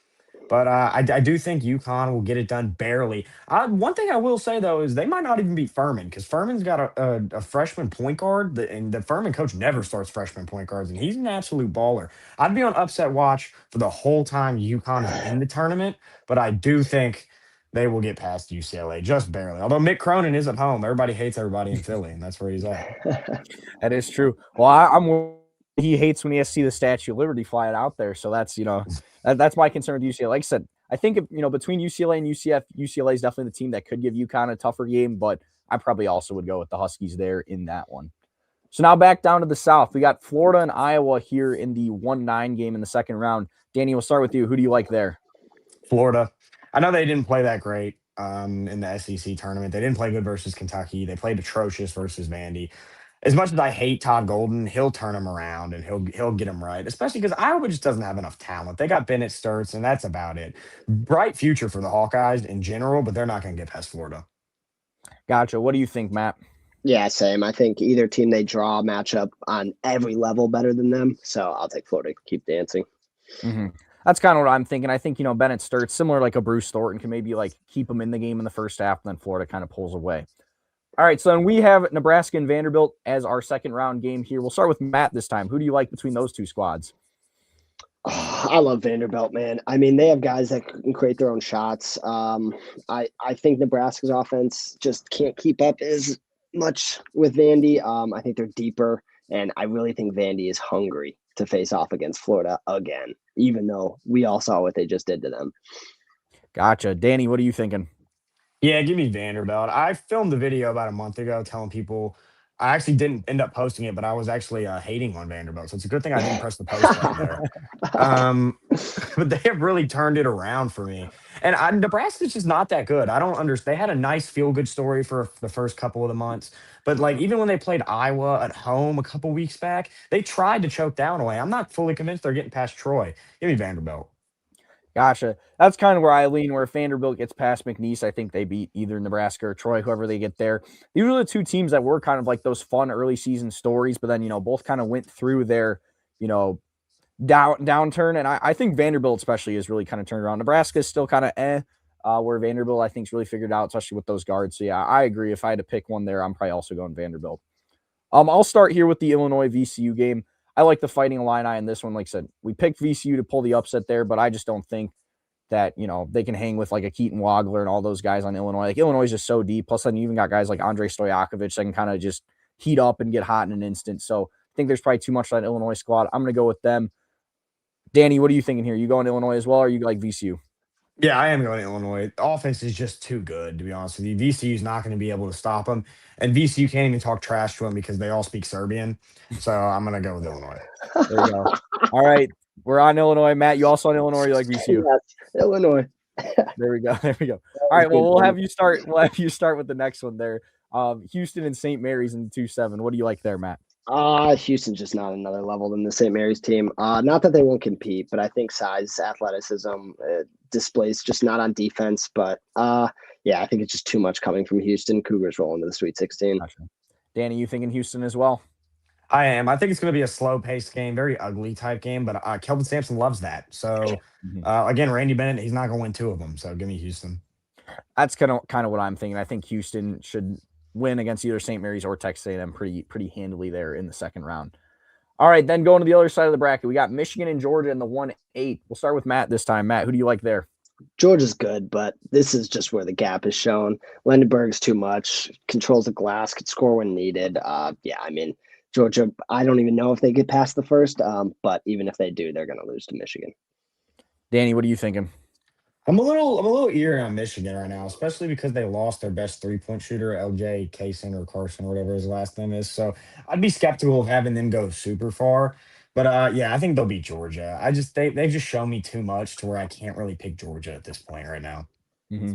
But I do think UConn will get it done barely. One thing I will say though is they might not even beat Furman because Furman's got a freshman point guard, and the Furman coach never starts freshman point guards, and he's an absolute baller. I'd be on upset watch for the whole time UConn is in the tournament, but I do think they will get past UCLA just barely. Although Mick Cronin is at home, everybody hates everybody in Philly, and that's where he's at. That is true. Well, he hates when he has to see the Statue of Liberty flying out there. So that's that's my concern with UCLA. Like I said, I think if, between UCLA and UCF, UCLA is definitely the team that could give UConn a tougher game, but I probably also would go with the Huskies there in that one. So now back down to the South, we got Florida and Iowa here in the 1-9 game in the second round. Danny, we'll start with you. Who do you like there? Florida. I know they didn't play that great in the SEC tournament. They didn't play good versus Kentucky. They played atrocious versus Vandy. As much as I hate Todd Golden, he'll turn them around and he'll get them right. Especially because Iowa just doesn't have enough talent. They got Bennett Sturts, and that's about it. Bright future for the Hawkeyes in general, but they're not going to get past Florida. Gotcha. What do you think, Matt? Yeah, same. I think either team they draw match up on every level better than them. So I'll take Florida to keep dancing. Mm-hmm. That's kind of what I'm thinking. I think, Bennett Sturts, similar like a Bruce Thornton, can maybe like keep them in the game in the first half, and then Florida kind of pulls away. All right, so then we have Nebraska and Vanderbilt as our second round game here. We'll start with Matt this time. Who do you like between those two squads? Oh, I love Vanderbilt, man. I mean, they have guys that can create their own shots. I think Nebraska's offense just can't keep up as much with Vandy. I think they're deeper, and I really think Vandy is hungry to face off against Florida again, even though we all saw what they just did to them. Gotcha. Danny, what are you thinking? Yeah, give me Vanderbilt. I filmed a video about a month ago telling people I actually didn't end up posting it, but I was actually hating on Vanderbilt. So it's a good thing I didn't press the post button there. But they have really turned it around for me. And Nebraska's just not that good. I don't understand. They had a nice feel-good story for the first couple of the months. But like even when they played Iowa at home a couple weeks back, they tried to choke down away. I'm not fully convinced they're getting past Troy. Give me Vanderbilt. Gotcha. That's kind of where I lean, where if Vanderbilt gets past McNeese, I think they beat either Nebraska or Troy, whoever they get there. These are the two teams that were kind of like those fun early season stories, but then, both kind of went through their, downturn. And I think Vanderbilt especially is really kind of turned around. Nebraska is still kind of where Vanderbilt, I think, is really figured out, especially with those guards. So, yeah, I agree. If I had to pick one there, I'm probably also going Vanderbilt. I'll start here with the Illinois VCU game. I like the Fighting Illini in this one. Like I said, we picked VCU to pull the upset there, but I just don't think that, they can hang with like a Keaton Wagler and all those guys on Illinois. Like Illinois is just so deep. Plus, then you even got guys like Andrei Stojakovic that can kind of just heat up and get hot in an instant. So I think there's probably too much for that Illinois squad. I'm going to go with them. Danny, what are you thinking here? You going Illinois as well, or you like VCU? Yeah, I am going to Illinois. The offense is just too good, to be honest with you. VCU is not going to be able to stop them. And VCU can't even talk trash to them because they all speak Serbian. So I'm going to go with Illinois. There we go. All right. We're on Illinois. Matt, you also on Illinois? You like VCU? Yes, Illinois. There we go. There we go. All right. Well, we'll have you start with the next one there. Houston and St. Mary's in 2-7. What do you like there, Matt? Houston's just not another level than the St. Mary's team. Not that they won't compete, but I think size, athleticism, displays just not on defense. But yeah, I think it's just too much coming from Houston. Cougars roll into the Sweet 16. Gotcha. Danny, you thinking Houston as well? I am. I think it's going to be a slow-paced game, very ugly type game, but Kelvin Sampson loves that. So, again, Randy Bennett, he's not going to win two of them. So, give me Houston. That's kind of what I'm thinking. I think Houston should win against either St. Mary's or Texas A&M pretty handily there in the second round. All right, then going to the other side of the bracket, we got Michigan and Georgia in the 1-8. We'll start with Matt this time. Matt, who do you like there? Georgia's good, but this is just where the gap is shown. Lindenberg's too much, controls the glass, could score when needed. Yeah, I mean, Georgia, I don't even know if they get past the first, but even if they do, they're going to lose to Michigan. Danny, what are you thinking? I'm a little eerie on Michigan right now, especially because they lost their best 3-point shooter, LJ Kaysen or Carson or whatever his last name is. So I'd be skeptical of having them go super far. But yeah, I think they'll beat Georgia. They've just shown me too much to where I can't really pick Georgia at this point right now. Mm-hmm.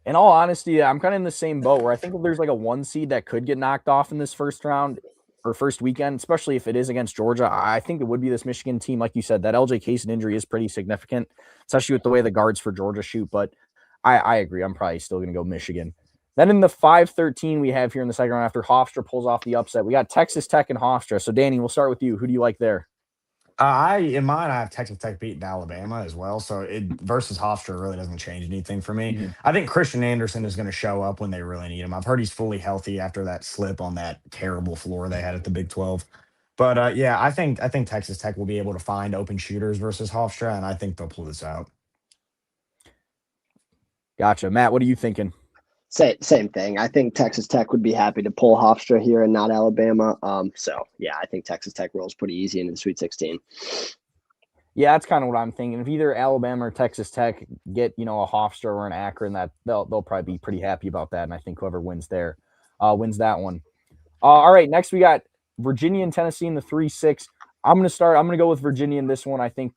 In all honesty, I'm kind of in the same boat where I think if there's like a 1 seed that could get knocked off in this first round or first weekend, especially if it is against Georgia, I think it would be this Michigan team. Like you said, that LJ Kaysen injury is pretty significant, especially with the way the guards for Georgia shoot. But I agree. I'm probably still going to go Michigan. Then in the 5-13 we have here in the second round after Hofstra pulls off the upset, we got Texas Tech and Hofstra. So, Danny, we'll start with you. Who do you like there? In mine, I have Texas Tech beating Alabama as well. So it versus Hofstra really doesn't change anything for me. Mm-hmm. I think Christian Anderson is going to show up when they really need him. I've heard he's fully healthy after that slip on that terrible floor they had at the Big 12. But yeah, I think Texas Tech will be able to find open shooters versus Hofstra, and I think they'll pull this out. Gotcha. Matt, what are you thinking? Same thing. I think Texas Tech would be happy to pull Hofstra here and not Alabama. So yeah, I think Texas Tech rolls pretty easy into the Sweet 16. Yeah, that's kind of what I'm thinking. If either Alabama or Texas Tech get, a Hofstra or an Akron, that they'll probably be pretty happy about that. And I think whoever wins there wins that one. All right, next we got Virginia and Tennessee in the 3-6. I'm gonna go with Virginia in this one. I think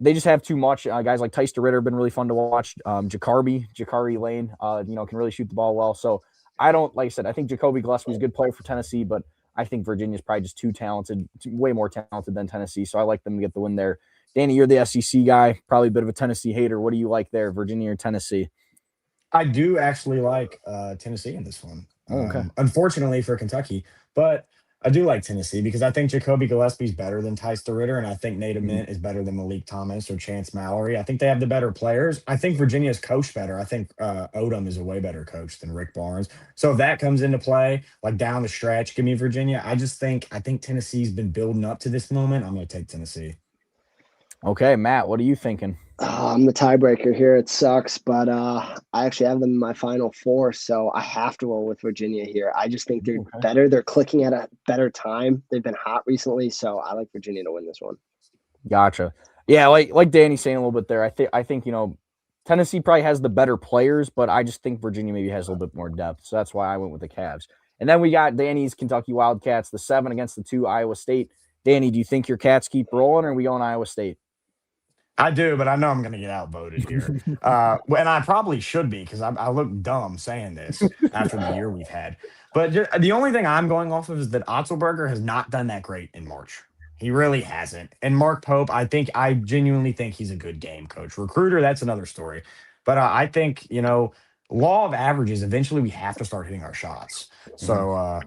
they just have too much. Guys like Tyster Ritter have been really fun to watch. Jakari Lane, can really shoot the ball well. So like I said, I think Jacoby Gillespie's a good player for Tennessee, but I think Virginia's probably just too talented, way more talented than Tennessee. So I like them to get the win there. Danny, you're the SEC guy, probably a bit of a Tennessee hater. What do you like there, Virginia or Tennessee? I do actually like Tennessee in this one. Okay. Unfortunately for Kentucky, but I do like Tennessee because I think Jacoby Gillespie's better than Tyster Ritter, and I think Nate Ament is better than Malik Thomas or Chance Mallory. I think they have the better players. I think Virginia's coached better. I think Odom is a way better coach than Rick Barnes. So if that comes into play, like down the stretch, give me Virginia. I think Tennessee's been building up to this moment. I'm going to take Tennessee. Okay, Matt, what are you thinking? I'm the tiebreaker here. It sucks, but I actually have them in my final four, so I have to roll with Virginia here. I just think they're better. They're clicking at a better time. They've been hot recently, so I like Virginia to win this one. Gotcha. Yeah, like Danny's saying a little bit there. I think Tennessee probably has the better players, but I just think Virginia maybe has a little bit more depth. So that's why I went with the Cavs. And then we got Danny's Kentucky Wildcats, the 7 against the 2 Iowa State. Danny, do you think your Cats keep rolling, or are we going Iowa State? I do, but I know I'm going to get outvoted here. And I probably should be because I look dumb saying this after the year we've had. But the only thing I'm going off of is that Otzelberger has not done that great in March. He really hasn't. And Mark Pope, I genuinely think he's a good game coach. Recruiter, that's another story. But I think, law of averages, eventually we have to start hitting our shots. So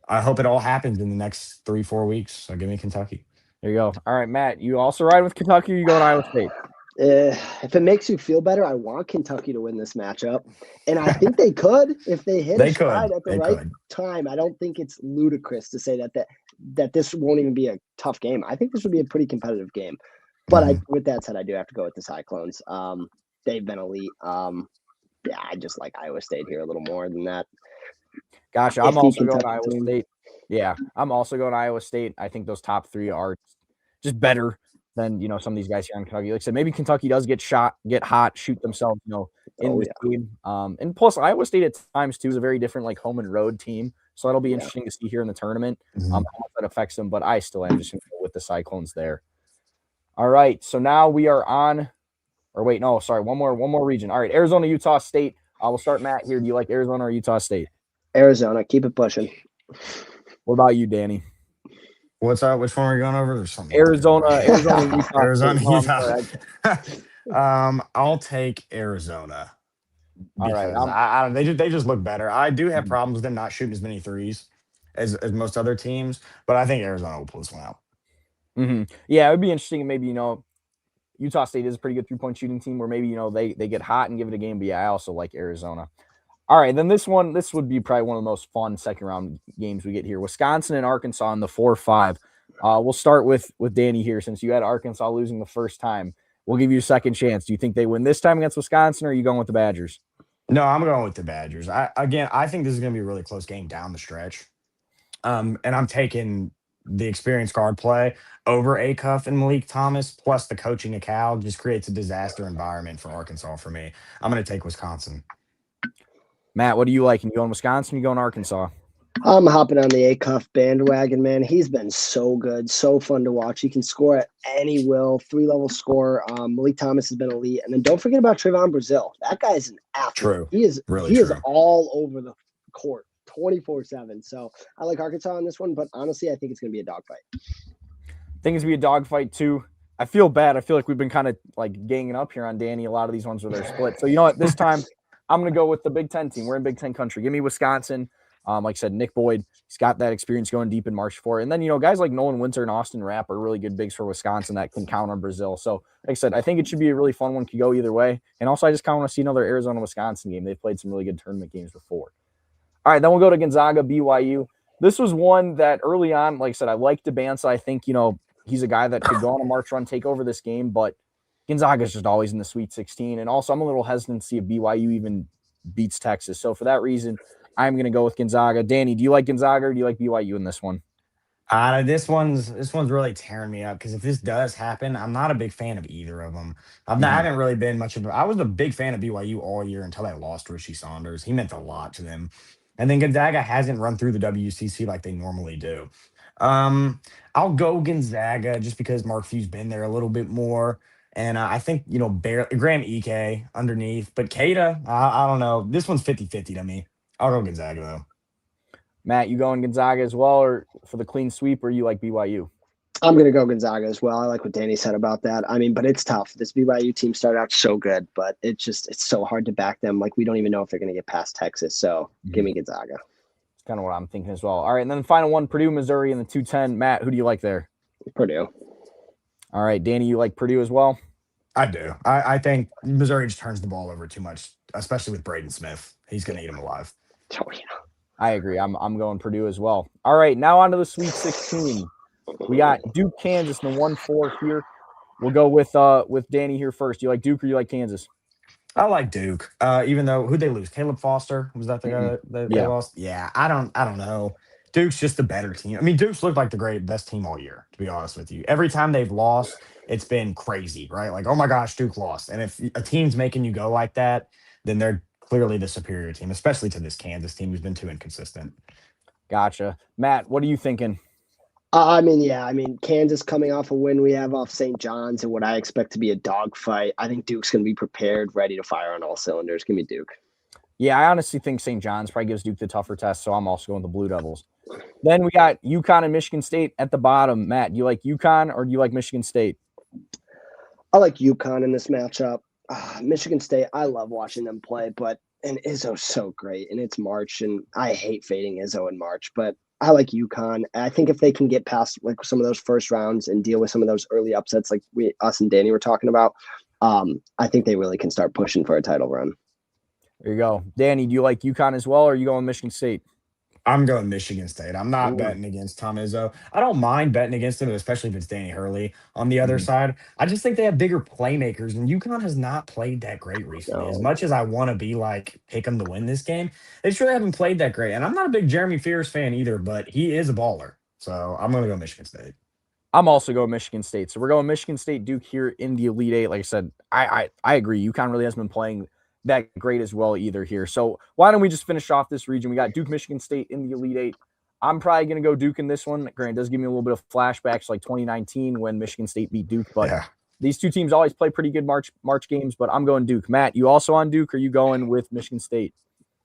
I hope it all happens in the next 3-4 weeks. So give me Kentucky. There you go. All right, Matt, you also ride with Kentucky, or you going Iowa State? If it makes you feel better, I want Kentucky to win this matchup. And I think they could if they hit a stride at the right time. I don't think it's ludicrous to say that this won't even be a tough game. I think this would be a pretty competitive game. But with that said, I do have to go with the Cyclones. They've been elite. I just like Iowa State here a little more than that. Gotcha. I'm also going Iowa State. Yeah, I'm also going Iowa State. I think those top 3 are just better than some of these guys here in Kentucky. Like I said, maybe Kentucky does get hot, shoot themselves, in the game. And plus, Iowa State at times too is a very different home and road team. So that'll be interesting to see here in the tournament how that affects them. But I still am just going to go with the Cyclones there. All right, so now we are on. Or wait, no, sorry, one more region. All right, Arizona, Utah State. We'll start Matt here. Do you like Arizona or Utah State? Arizona, keep it pushing. What about you, Danny? What's up? Which one are we going over? There's something. Arizona, Utah. Arizona, Utah. I'll take Arizona. All right. They just look better. I do have problems with them not shooting as many threes as most other teams, but I think Arizona will pull this one out. Mm-hmm. Yeah, it would be interesting. Maybe Utah State is a pretty good 3-point shooting team, where maybe they get hot and give it a game. But yeah, I also like Arizona. All right, then this would be probably one of the most fun second round games we get here. Wisconsin and Arkansas in the 4-5. We'll start with Danny here, since you had Arkansas losing the first time. We'll give you a second chance. Do you think they win this time against Wisconsin, or are you going with the Badgers? No, I'm going with the Badgers. I think this is going to be a really close game down the stretch. And I'm taking the experienced guard play over Acuff and Malik Thomas, plus the coaching of Cal just creates a disaster environment for Arkansas for me. I'm going to take Wisconsin. Matt, what do you like? You going Wisconsin? You going Arkansas? I'm hopping on the Acuff bandwagon, man. He's been so good, so fun to watch. He can score at any will, 3-level scorer. Malik Thomas has been elite. And then don't forget about Trayvon Brazile. That guy's an athlete. True. He is really true. Is all over the court 24/7. So I like Arkansas on this one, but honestly, I think it's going to be a dogfight. I think it's going to be a dogfight too. I feel bad. I feel like we've been kind of like ganging up here on Danny. A lot of these ones where they're split. So you know what? This time I'm going to go with the Big Ten team. We're in Big Ten country. Give me Wisconsin. Like I said, Nick Boyd, he's got that experience going deep in March 4. And then, guys like Nolan Winter and Austin Rapp are really good bigs for Wisconsin that can count on Brazil. So, like I said, I think it should be a really fun one. Could go either way. And also, I just kind of want to see another Arizona-Wisconsin game. They've played some really good tournament games before. All right, then we'll go to Gonzaga, BYU. This was one that early on, like I said, I liked DeBansa. I think, he's a guy that could go on a March run, take over this game, but Gonzaga is just always in the Sweet 16. And also, I'm a little hesitant to see if BYU even beats Texas. So for that reason, I'm going to go with Gonzaga. Danny, do you like Gonzaga or do you like BYU in this one? This one's really tearing me up because if this does happen, I'm not a big fan of either of them. I haven't really been much of. I was a big fan of BYU all year until I lost Richie Saunders. He meant a lot to them, and then Gonzaga hasn't run through the WCC like they normally do. I'll go Gonzaga just because Mark Few's been there a little bit more. And I think, Graham Ike underneath. But Keita, I don't know. This one's 50-50 to me. I'll go Gonzaga, though. Matt, you going Gonzaga as well or for the clean sweep or you like BYU? I'm going to go Gonzaga as well. I like what Danny said about that. I mean, but it's tough. This BYU team started out so good, but it's so hard to back them. Like, we don't even know if they're going to get past Texas. So give me Gonzaga. That's kind of what I'm thinking as well. All right, and then the final one, Purdue, Missouri in the 210. Matt, who do you like there? Purdue. All right, Danny, you like Purdue as well? I do. I think Missouri just turns the ball over too much, especially with Braden Smith. He's going to eat him alive. Oh, yeah. I agree. I'm going Purdue as well. All right, now on to the Sweet 16. We got Duke, Kansas in the 1-4 here. We'll go with Danny here first. You like Duke or you like Kansas? I like Duke. Even though who'd they lose? Caleb Foster? Was that the guy that they lost? Yeah, I don't know. Duke's just a better team. I mean, Duke's looked like the best team all year, to be honest with you. Every time they've lost, it's been crazy, right? Like, oh my gosh, Duke lost. And if a team's making you go like that, then they're clearly the superior team, especially to this Kansas team who's been too inconsistent. Gotcha. Matt, what are you thinking? I mean, Kansas coming off a win we have off St. John's and what I expect to be a dogfight. I think Duke's going to be prepared, ready to fire on all cylinders. Give me Duke. Yeah, I honestly think St. John's probably gives Duke the tougher test, so I'm also going with the Blue Devils. Then we got UConn and Michigan State at the bottom. Matt, do you like UConn or do you like Michigan State? I like UConn in this matchup. Michigan State, I love watching them play, and Izzo's so great, and it's March, and I hate fading Izzo in March, but I like UConn. I think if they can get past like some of those first rounds and deal with some of those early upsets like us and Danny were talking about, I think they really can start pushing for a title run. There you go. Danny, do you like UConn as well, or are you going Michigan State? I'm going Michigan State. I'm not betting against Tom Izzo. I don't mind betting against him, especially if it's Danny Hurley on the other side. I just think they have bigger playmakers, and UConn has not played that great recently. As much as I want to be like, pick them to win this game, they just really haven't played that great. And I'm not a big Jeremy Fears fan either, but he is a baller. So I'm going to go Michigan State. I'm also going Michigan State. So we're going Michigan State Duke here in the Elite Eight. Like I said, I agree. UConn really hasn't been playing that great as well either here. So why don't we just finish off this region? We got Duke, Michigan State in the Elite Eight. I'm probably going to go Duke in this one. Grant does give me a little bit of flashbacks like 2019 when Michigan State beat Duke, but these two teams always play pretty good March games, but I'm going Duke. Matt, you also on Duke or are you going with Michigan State?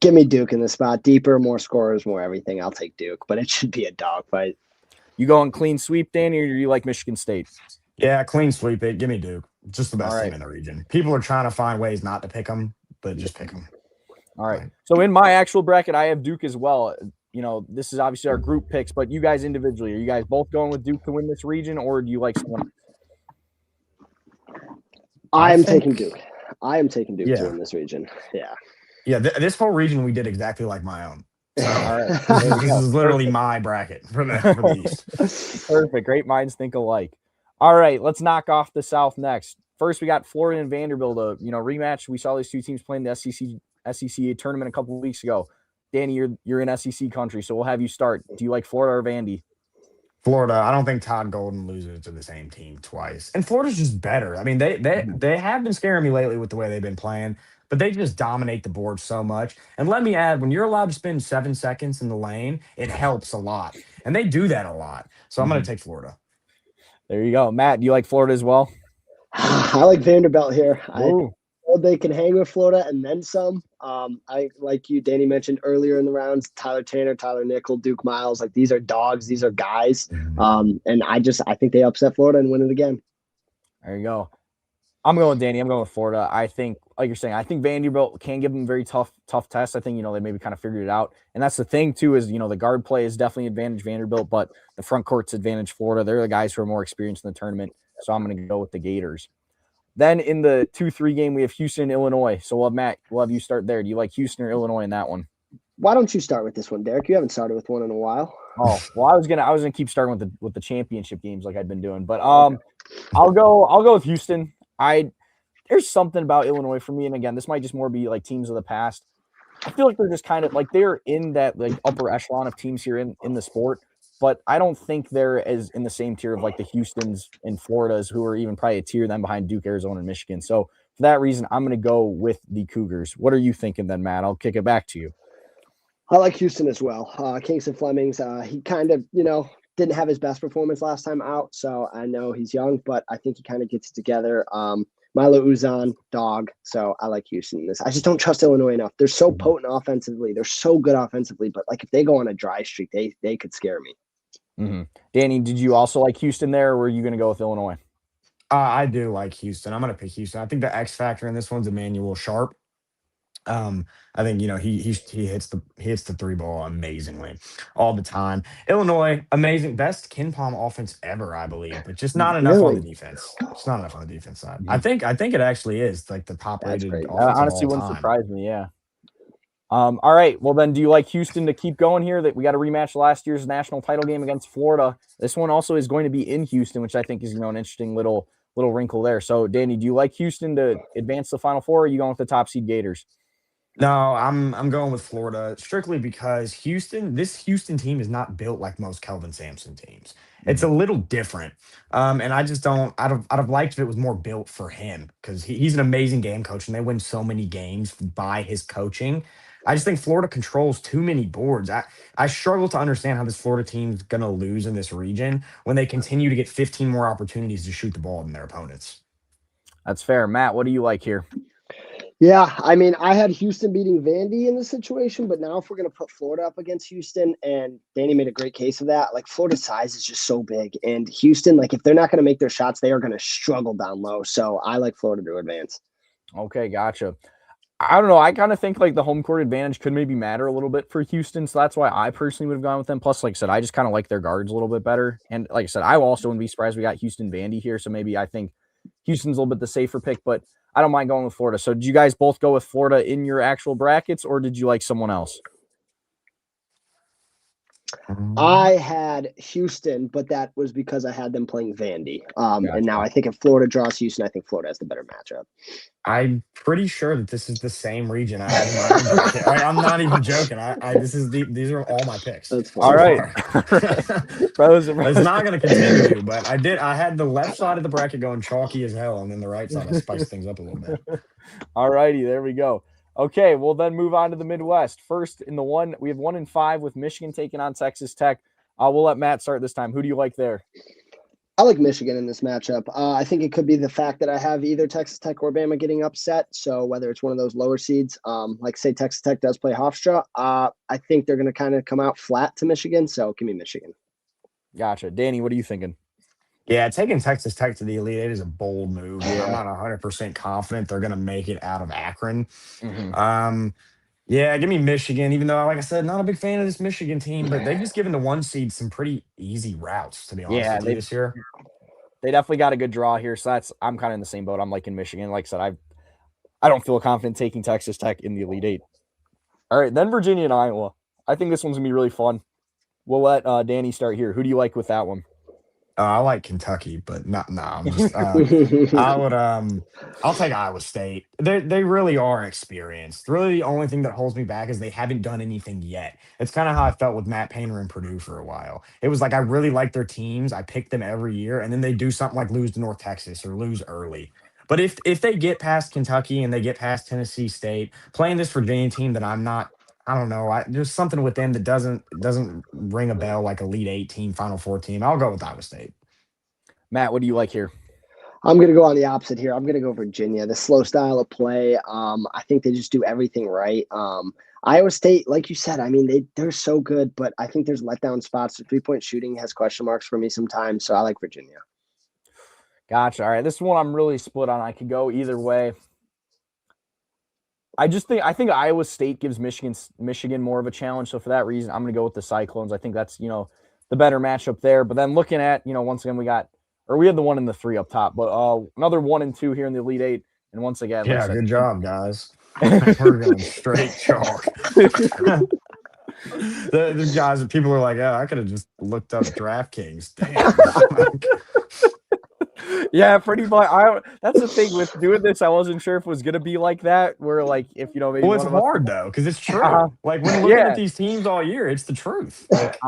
Give me Duke in the spot. Deeper, more scorers, more everything. I'll take Duke, but it should be a dogfight. You going clean sweep, Danny, or do you like Michigan State? Yeah, clean sweep it. Give me Duke. Just the best team in the region. People are trying to find ways not to pick them, but just pick them. All right. So in my actual bracket, I have Duke as well. This is obviously our group picks, but you guys individually, are you guys both going with Duke to win this region, or do you like someone? I am taking Duke to win this region. Yeah. Yeah. This whole region we did exactly like my own. So, all right. This is literally my bracket for the East. Perfect. Great minds think alike. All right. Let's knock off the South next. First, we got Florida and Vanderbilt, a rematch. We saw these two teams playing the SEC tournament a couple of weeks ago. Danny, you're in SEC country, so we'll have you start. Do you like Florida or Vandy? Florida. I don't think Todd Golden loses to the same team twice. And Florida's just better. I mean, they have been scaring me lately with the way they've been playing, but they just dominate the board so much. And let me add, when you're allowed to spend 7 seconds in the lane, it helps a lot. And they do that a lot. So I'm going to take Florida. There you go. Matt, do you like Florida as well? I like Vanderbilt here. I know they can hang with Florida and then some. I like you, Danny mentioned earlier in the rounds, Tyler Tanner, Tyler Nickel, Duke Miles. Like, these are dogs. These are guys. And I think they upset Florida and win it again. There you go. I'm going Danny. I'm going with Florida. I think like you're saying, I think Vanderbilt can give them very tough tests. I think, they maybe kind of figured it out. And that's the thing too, is, the guard play is definitely advantage Vanderbilt, but the front court's advantage Florida. They're the guys who are more experienced in the tournament. So I'm going to go with the Gators. Then in the 2-3 game, we have Houston, Illinois. So we'll have you start there. Do you like Houston or Illinois in that one? Why don't you start with this one, Derek? You haven't started with one in a while. Oh, well, I was gonna keep starting with the championship games like I've been doing, but I'll go with Houston. There's something about Illinois for me, and again, this might just more be like teams of the past. I feel like they're just kind of like they're in that like upper echelon of teams here in the sport, but I don't think they're as in the same tier of like the Houstons and Floridas, who are even probably a tier then behind Duke, Arizona, and Michigan. So for that reason, I'm going to go with the Cougars. What are you thinking then, Matt? I'll kick it back to you. I like Houston as well. Kingston Flemings, he kind of, didn't have his best performance last time out. So I know he's young, but I think he kind of gets it together. Milo Uzan, dog. So I like Houston in this. I just don't trust Illinois enough. They're so potent offensively. They're so good offensively, but like if they go on a dry streak, they could scare me. Mm-hmm. Danny, did you also like Houston there, or were you going to go with Illinois? I do like Houston. I'm going to pick Houston. I think the X factor in this one's Emmanuel Sharp. I think he hits the three ball amazingly all the time. Illinois, amazing, best Ken Palm offense ever, I believe, but just not enough on the defense. Just not enough on the defense side. I think it actually is like the top rated offense that honestly of all wouldn't time. surprise me. Yeah. All right. Well, then, do you like Houston to keep going here? That we got a rematch last year's national title game against Florida. This one also is going to be in Houston, which I think is an interesting little wrinkle there. So, Danny, do you like Houston to advance the Final Four, or are you going with the top seed Gators? No, I'm going with Florida strictly because this Houston team is not built like most Kelvin Sampson teams. It's a little different. And I just don't I'd have liked if it was more built for him because he's an amazing game coach and they win so many games by his coaching. I just think Florida controls too many boards. I struggle to understand how this Florida team's gonna lose in this region when they continue to get 15 more opportunities to shoot the ball than their opponents. That's fair. Matt, what do you like here? Yeah, I mean, I had Houston beating Vandy in this situation, but now if we're going to put Florida up against Houston, and Danny made a great case of that, like Florida's size is just so big. And Houston, like if they're not going to make their shots, they are going to struggle down low. So I like Florida to advance. Okay, gotcha. I don't know. I kind of think like the home court advantage could maybe matter a little bit for Houston. So that's why I personally would have gone with them. Plus, like I said, I just kind of like their guards a little bit better. And like I said, I also wouldn't be surprised we got Houston Vandy here. So maybe I think Houston's a little bit the safer pick, but I don't mind going with Florida. So did you guys both go with Florida in your actual brackets, or did you like someone else? I had Houston, but that was because I had them playing Vandy. Gotcha. And now I think if Florida draws Houston, I think Florida has the better matchup. I'm pretty sure that this is the same region I have in my own bracket. I'm not even joking. These are all my picks. That's fine. All right. It's not going to continue, but I had the left side of the bracket going chalky as hell, and then the right side I spiced things up a little bit. All righty, there we go. Okay, we'll then move on to the Midwest. First, in the one, we have 1 and 5 with Michigan taking on Texas Tech. We'll let Matt start this time. Who do you like there? I like Michigan in this matchup. I think it could be the fact that I have either Texas Tech or Bama getting upset. So whether it's one of those lower seeds, like say Texas Tech does play Hofstra, I think they're going to kind of come out flat to Michigan. So give me Michigan. Gotcha. Danny, what are you thinking? Yeah, taking Texas Tech to the Elite Eight is a bold move. Yeah. I'm not 100% confident they're going to make it out of Akron. Mm-hmm. Yeah, give me Michigan, even though, like I said, not a big fan of this Michigan team, but they've just given the 1 seed some pretty easy routes, to be honest with you, this year. They definitely got a good draw here, so I'm kind of in the same boat. I'm liking Michigan. Like I said, I don't feel confident taking Texas Tech in the Elite Eight. All right, then Virginia and Iowa. I think this one's going to be really fun. We'll let Danny start here. Who do you like with that one? I like Kentucky, but I'm just I'll take Iowa State. They really are experienced. Really, the only thing that holds me back is they haven't done anything yet. It's kind of how I felt with Matt Painter and Purdue for a while. It was like I really like their teams. I picked them every year, and then they do something like lose to North Texas or lose early. But if they get past Kentucky and they get past Tennessee State, playing this Virginia team that I don't know. There's something with them that doesn't ring a bell like Elite Eight team, Final Four team. I'll go with Iowa State. Matt, what do you like here? I'm going to go on the opposite here. I'm going to go Virginia. The slow style of play. I think they just do everything right. Iowa State, like you said, I mean, they're so good, but I think there's letdown spots. The 3-point shooting has question marks for me sometimes, so I like Virginia. Gotcha. All right, this one I'm really split on. I could go either way. I think Iowa State gives Michigan more of a challenge. So for that reason, I'm going to go with the Cyclones. I think that's the better matchup there. But then looking at once again we had the 1 and the 3 up top, but another 1 and 2 here in the Elite Eight. And once again, like I Yeah, said, good job, guys. We're going straight chalk. the guys, people are like, "Yeah, I could have just looked up DraftKings." Damn. Yeah, pretty much. That's the thing with doing this. I wasn't sure if it was gonna be like that, where like if maybe Well, it's one of us. hard though, because it's true. Uh-huh. Like when looking Yeah. at these teams all year, it's the truth. Like,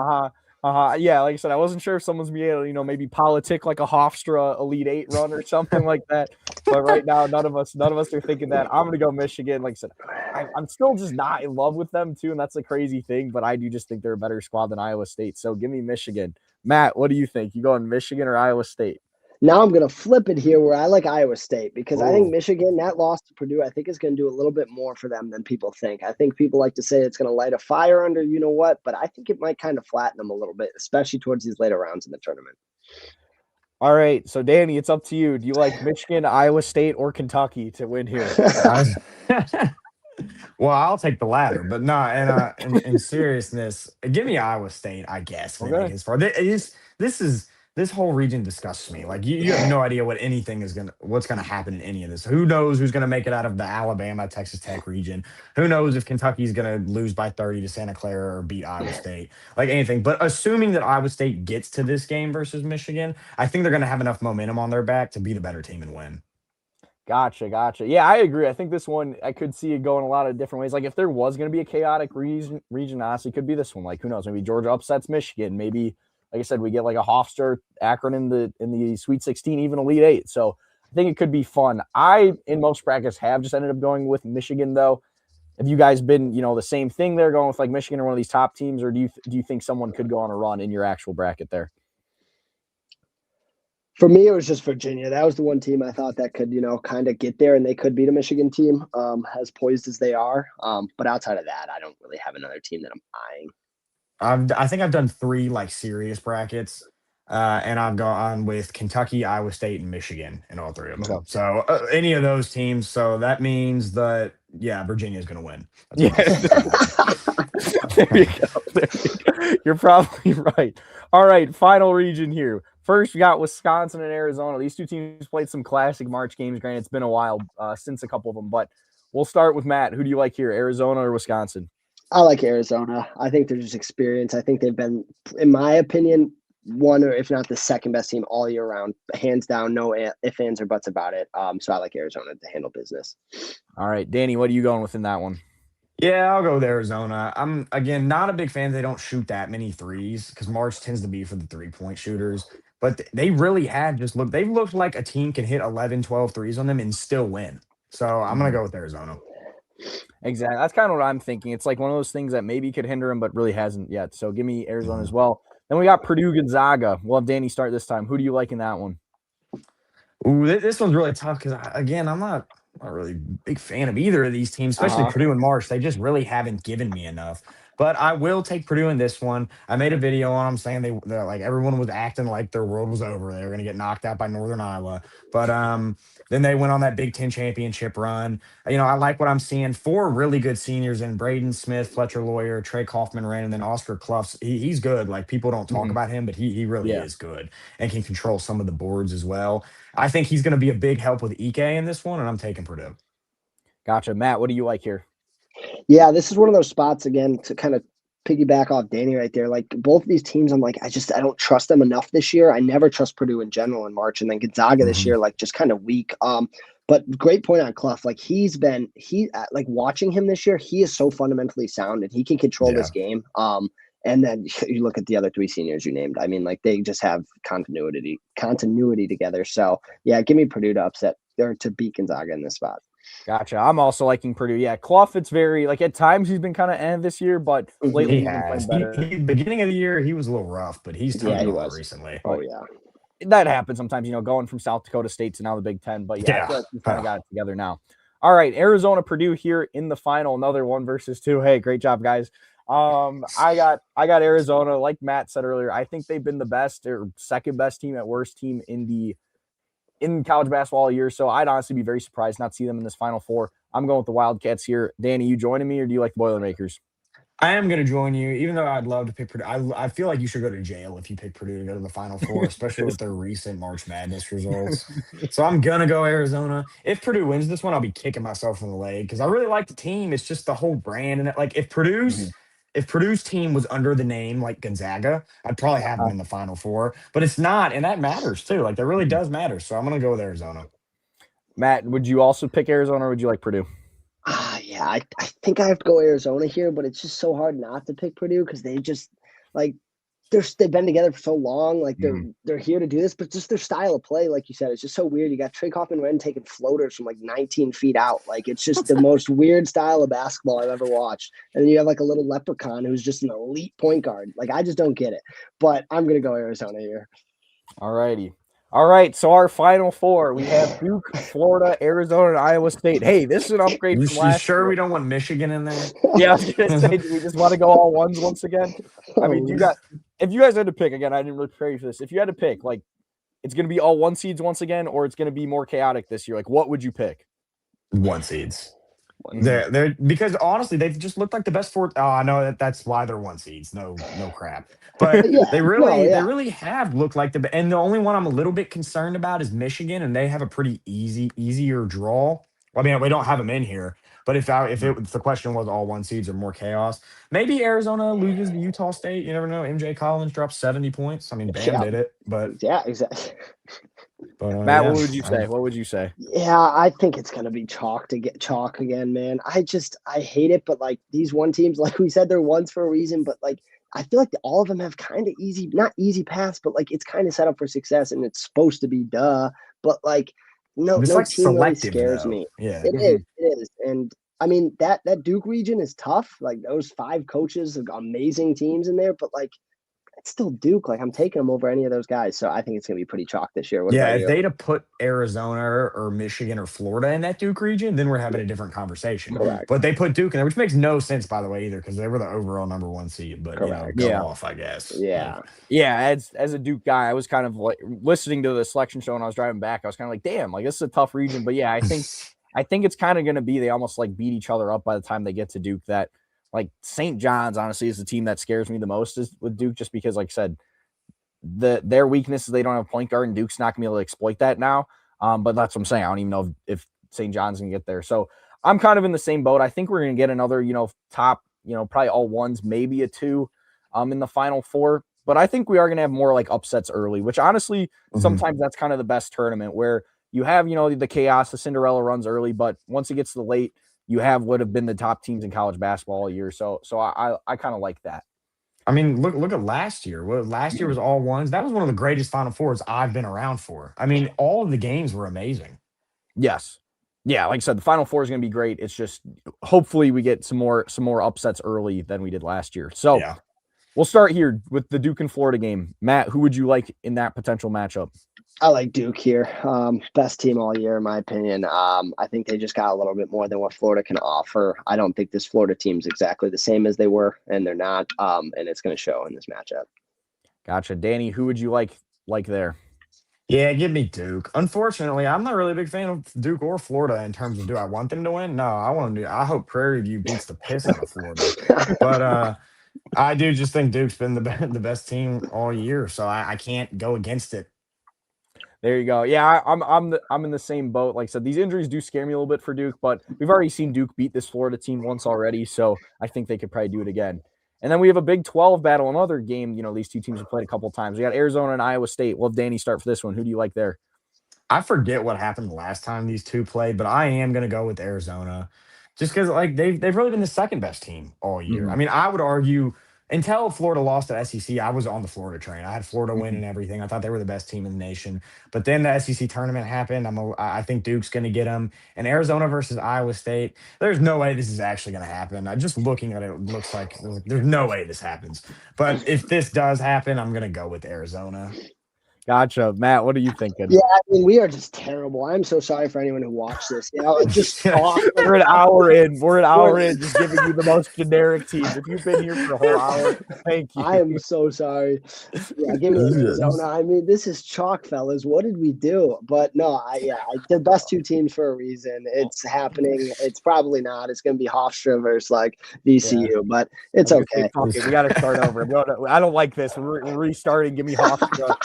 Yeah, like I said, I wasn't sure if someone's be able to, maybe politic like a Hofstra Elite Eight run or something like that. But right now, none of us are thinking that. I'm gonna go Michigan. Like I said, I'm still just not in love with them too, and that's a crazy thing. But I do just think they're a better squad than Iowa State. So give me Michigan. Matt, what do you think? You going Michigan or Iowa State? Now I'm going to flip it here where I like Iowa State because I think Ooh. Michigan, that loss to Purdue, I think is going to do a little bit more for them than people think. I think people like to say it's going to light a fire under what, but I think it might kind of flatten them a little bit, especially towards these later rounds in the tournament. All right, so Danny, it's up to you. Do you like Michigan, Iowa State, or Kentucky to win here? Well, I'll take the latter, but no. And in seriousness, give me Iowa State, I guess. When Okay. as far this whole region disgusts me. Like you have no idea what's gonna happen in any of this. Who knows who's gonna make it out of the Alabama, Texas Tech region? Who knows if Kentucky's gonna lose by 30 to Santa Clara or beat Iowa State? Like anything. But assuming that Iowa State gets to this game versus Michigan, I think they're gonna have enough momentum on their back to be the better team and win. Gotcha. Yeah, I agree. I think this one, I could see it going a lot of different ways. Like if there was going to be a chaotic region, honestly, could be this one. Like who knows? Maybe Georgia upsets Michigan. Maybe, like I said, we get like a Hofstra Akron in the Sweet 16, even Elite Eight. So I think it could be fun. I, in most brackets, have just ended up going with Michigan though. Have you guys been, the same thing there, going with like Michigan or one of these top teams, or do you think someone could go on a run in your actual bracket there? For me, it was just Virginia. That was the one team I thought that could, kind of get there, and they could beat a Michigan team, as poised as they are. But outside of that, I don't really have another team that I'm eyeing. I think I've done 3 like serious brackets, and I've gone with Kentucky, Iowa State, and Michigan in all 3 of them. Okay. So any of those teams. So that means that Virginia is going to win. There you go. You're probably right. All right, final region here. First, we got Wisconsin and Arizona. These two teams played some classic March games. Granted, it's been a while since a couple of them, but we'll start with Matt. Who do you like here, Arizona or Wisconsin? I like Arizona. I think they're just experienced. I think they've been, in my opinion, one or if not the second best team all year round, hands down. No ifs, ands, or buts about it. So I like Arizona to handle business. All right, Danny, what are you going with in that one? Yeah, I'll go with Arizona. I'm again not a big fan. They don't shoot that many threes because March tends to be for the 3-point shooters. But they really had they've looked like a team can hit 11, 12 threes on them and still win. So I'm going to go with Arizona. Exactly. That's kind of what I'm thinking. It's like one of those things that maybe could hinder him, but really hasn't yet. So give me Arizona as well. Then we got Purdue Gonzaga. We'll have Danny start this time. Who do you like in that one? Ooh, this one's really tough because, again, I'm not really a big fan of either of these teams, especially Purdue and March. They just really haven't given me enough. But I will take Purdue in this one. I made a video on them saying they're like everyone was acting like their world was over. They were going to get knocked out by Northern Iowa. But then they went on that Big Ten championship run. I like what I'm seeing. 4 really good seniors in Braden Smith, Fletcher Lawyer, Trey Kaufman-Renn, and then Oscar Cluffs. He's good. Like people don't talk about him, but he really is good and can control some of the boards as well. I think he's going to be a big help with Ike in this one, and I'm taking Purdue. Gotcha. Matt, what do you like here? Yeah, this is one of those spots, again, to kind of piggyback off Danny right there. Like both of these teams, I'm like, I don't trust them enough this year. I never trust Purdue in general in March, and then Gonzaga this year, like just kind of weak. But great point on Clough. Like like watching him this year, he is so fundamentally sound and he can control this game. And then you look at the other 3 seniors you named. I mean, like they just have continuity together. So yeah, give me Purdue to upset or to beat Gonzaga in this spot. Gotcha. I'm also liking Purdue. Yeah, Clough, it's very, like, at times he's been kind of end this year, but lately he's been playing better. Beginning of the year, he was a little rough, but he's turned it on recently. Oh, yeah. That happens sometimes, going from South Dakota State to now the Big Ten. But, yeah. I feel like he's kind of got it together now. All right, Arizona, Purdue here in the final. Another 1 versus 2. Hey, great job, guys. I got Arizona. Like Matt said earlier, I think they've been the best or second best team at worst team in college basketball all year. So I'd honestly be very surprised not to see them in this Final Four. I'm going with the Wildcats here. Danny, you joining me, or do you like the Boilermakers? I am going to join you, even though I'd love to pick Purdue. I feel like you should go to jail if you pick Purdue to go to the Final Four, especially with their recent March Madness results. So I'm going to go Arizona. If Purdue wins this one, I'll be kicking myself in the leg because I really like the team. It's just the whole brand. And like Mhm. if Purdue's team was under the name like Gonzaga, I'd probably have them Uh, in the Final Four. But it's not, and that matters too. Like that really mhm. does matter. So I'm going to go with Arizona. Matt, would you also pick Arizona, or would you like Purdue? Yeah, I think I have to go Arizona here, but it's just so hard not to pick Purdue because they just like they've been together for so long. Like Mhm. they're here to do this, but just their style of play, like you said, it's just so weird. You got Trey Kaufman Wren taking floaters from like 19 feet out. Like it's just the most weird style of basketball I've ever watched. And then you have like a little leprechaun who's just an elite point guard. Like I just don't get it. But I'm gonna go Arizona here. All righty. All right, so our final four, we have Duke, Florida, Arizona, and Iowa State. Hey, this is an upgrade from You last sure year. we don't want Michigan in there? Yeah, I was gonna say, do we just want to go all ones once again? I mean, Oh, if you guys had to pick again, I didn't really prepare you for this. If you had to pick, like, it's gonna be all one seeds once again, or it's gonna be more chaotic this year. Like, what would you pick? One seeds. Mhm. They're because honestly, they've just looked like the best four. Oh, I know that's why they're one seeds. No crap. But yeah, no, they yeah, really have looked like and the only one I'm a little bit concerned about is Michigan, and they have a pretty easier draw. I mean, we don't have them in here, but if the question was all one seeds or more chaos, maybe Arizona loses to Utah State. You never know. MJ Collins drops 70 points. I mean, Bam yeah, did it, but yeah, exactly. Matt, what yeah, would you say? What would you say? Yeah, I think it's gonna be chalk again, man. I hate it, but like these one teams, like we said, they're ones for a reason. But like I feel like all of them have kind of easy, not easy paths, but like it's kind of set up for success, and it's supposed to be duh. But like it's no like team really selective scares though. me. Yeah. Mhm. It is, and I mean that Duke region is tough. Like those five coaches have amazing teams in there, but like it's still Duke. Like I'm taking them over any of those guys, so I think it's gonna be pretty chalk this year. What Yeah, about if you? they'd have put Arizona or Michigan or Florida in that Duke region, then we're having a different conversation. Mhm. Correct. But they put Duke in there, which makes no sense, by the way, either, because they were the overall number one seed. But Correct. go Yeah. off, I guess. Yeah. Yeah, as a Duke guy, I was kind of like listening to the selection show when I was driving back. I was kind of like, damn, like this is a tough region. But yeah, I think it's kind of going to be they almost like beat each other up by the time they get to Duke. That like St. John's honestly is the team that scares me the most is with Duke, just because like I said, their weakness is they don't have a point guard, and Duke's not gonna be able to exploit that now. But that's what I'm saying. I don't even know if St. John's gonna get there. So I'm kind of in the same boat. I think we're gonna get another, top, probably all ones, maybe a two, in the final four. But I think we are gonna have more like upsets early, which honestly, Mhm. sometimes that's kind of the best tournament where you have, the chaos, the Cinderella runs early, but once it gets to the late, you have what have been the top teams in college basketball all year. So I kind of like that. I mean, look at last year. Well, last year was all ones. That was one of the greatest Final Fours I've been around for. I mean, all of the games were amazing. Yes. Yeah, like I said, the Final Four is going to be great. It's just hopefully we get some more upsets early than we did last year. So Yeah. we'll start here with the Duke and Florida game. Matt, who would you like in that potential matchup? I like Duke here. Best team all year, in my opinion. I think they just got a little bit more than what Florida can offer. I don't think this Florida team's exactly the same as they were, and they're not. And it's going to show in this matchup. Gotcha. Danny, who would you like there? Yeah, give me Duke. Unfortunately, I'm not really a big fan of Duke or Florida in terms of do I want them to win? No, I want them to. I hope Prairie View beats the piss out of Florida. But I do just think Duke's been the best team all year, so I can't go against it. There you go. Yeah, I'm in the same boat. Like I said, these injuries do scare me a little bit for Duke, but we've already seen Duke beat this Florida team once already, so I think they could probably do it again. And then we have a Big 12 battle, another game. These two teams have played a couple times. We got Arizona and Iowa State. We'll have Danny start for this one. Who do you like there? I forget what happened the last time these two played, but I am gonna go with Arizona, just because like they've really been the second best team all year. I Mhm, mean, I would argue until Florida lost to SEC, I was on the Florida train. I had Florida win mhm. and everything. I thought they were the best team in the nation. But then the SEC tournament happened. I think Duke's gonna get them. And Arizona versus Iowa State. There's no way this is actually gonna happen. Just looking at it, it looks like there's no way this happens. But if this does happen, I'm gonna go with Arizona. Gotcha. Matt, what are you thinking? Yeah, I mean, we are just terrible. I'm so sorry for anyone who watched this. You know, like just talk. We're an hour in. We're an hour in, just giving you the most generic teams. If you've been here for a whole hour, thank you. I am so sorry. Yeah, give me Arizona. I mean, this is chalk, fellas. What did we do? But no, the best two teams for a reason. It's happening. It's probably not. It's going to be Hofstra versus like VCU, but it's okay. We got to start over. I don't like this. We're restarting. Give me Hofstra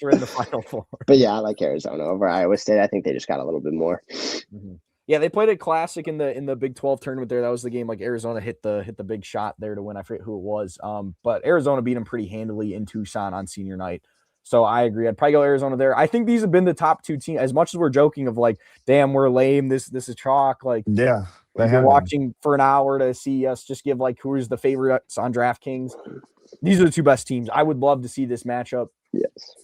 in the Final Four. But yeah, I like Arizona over Iowa State. I think they just got a little bit more. Mm-hmm. Yeah, they played a classic in the Big 12 tournament there. That was the game like Arizona hit the big shot there to win. I forget who it was. But Arizona beat them pretty handily in Tucson on senior night. So I agree. I'd probably go Arizona there. I think these have been the top two teams. As much as we're joking of like, damn, we're lame. This is chalk. Like, yeah, you're watching for an hour to see us just give like who's the favorites on DraftKings. These are the two best teams. I would love to see this matchup. Yes.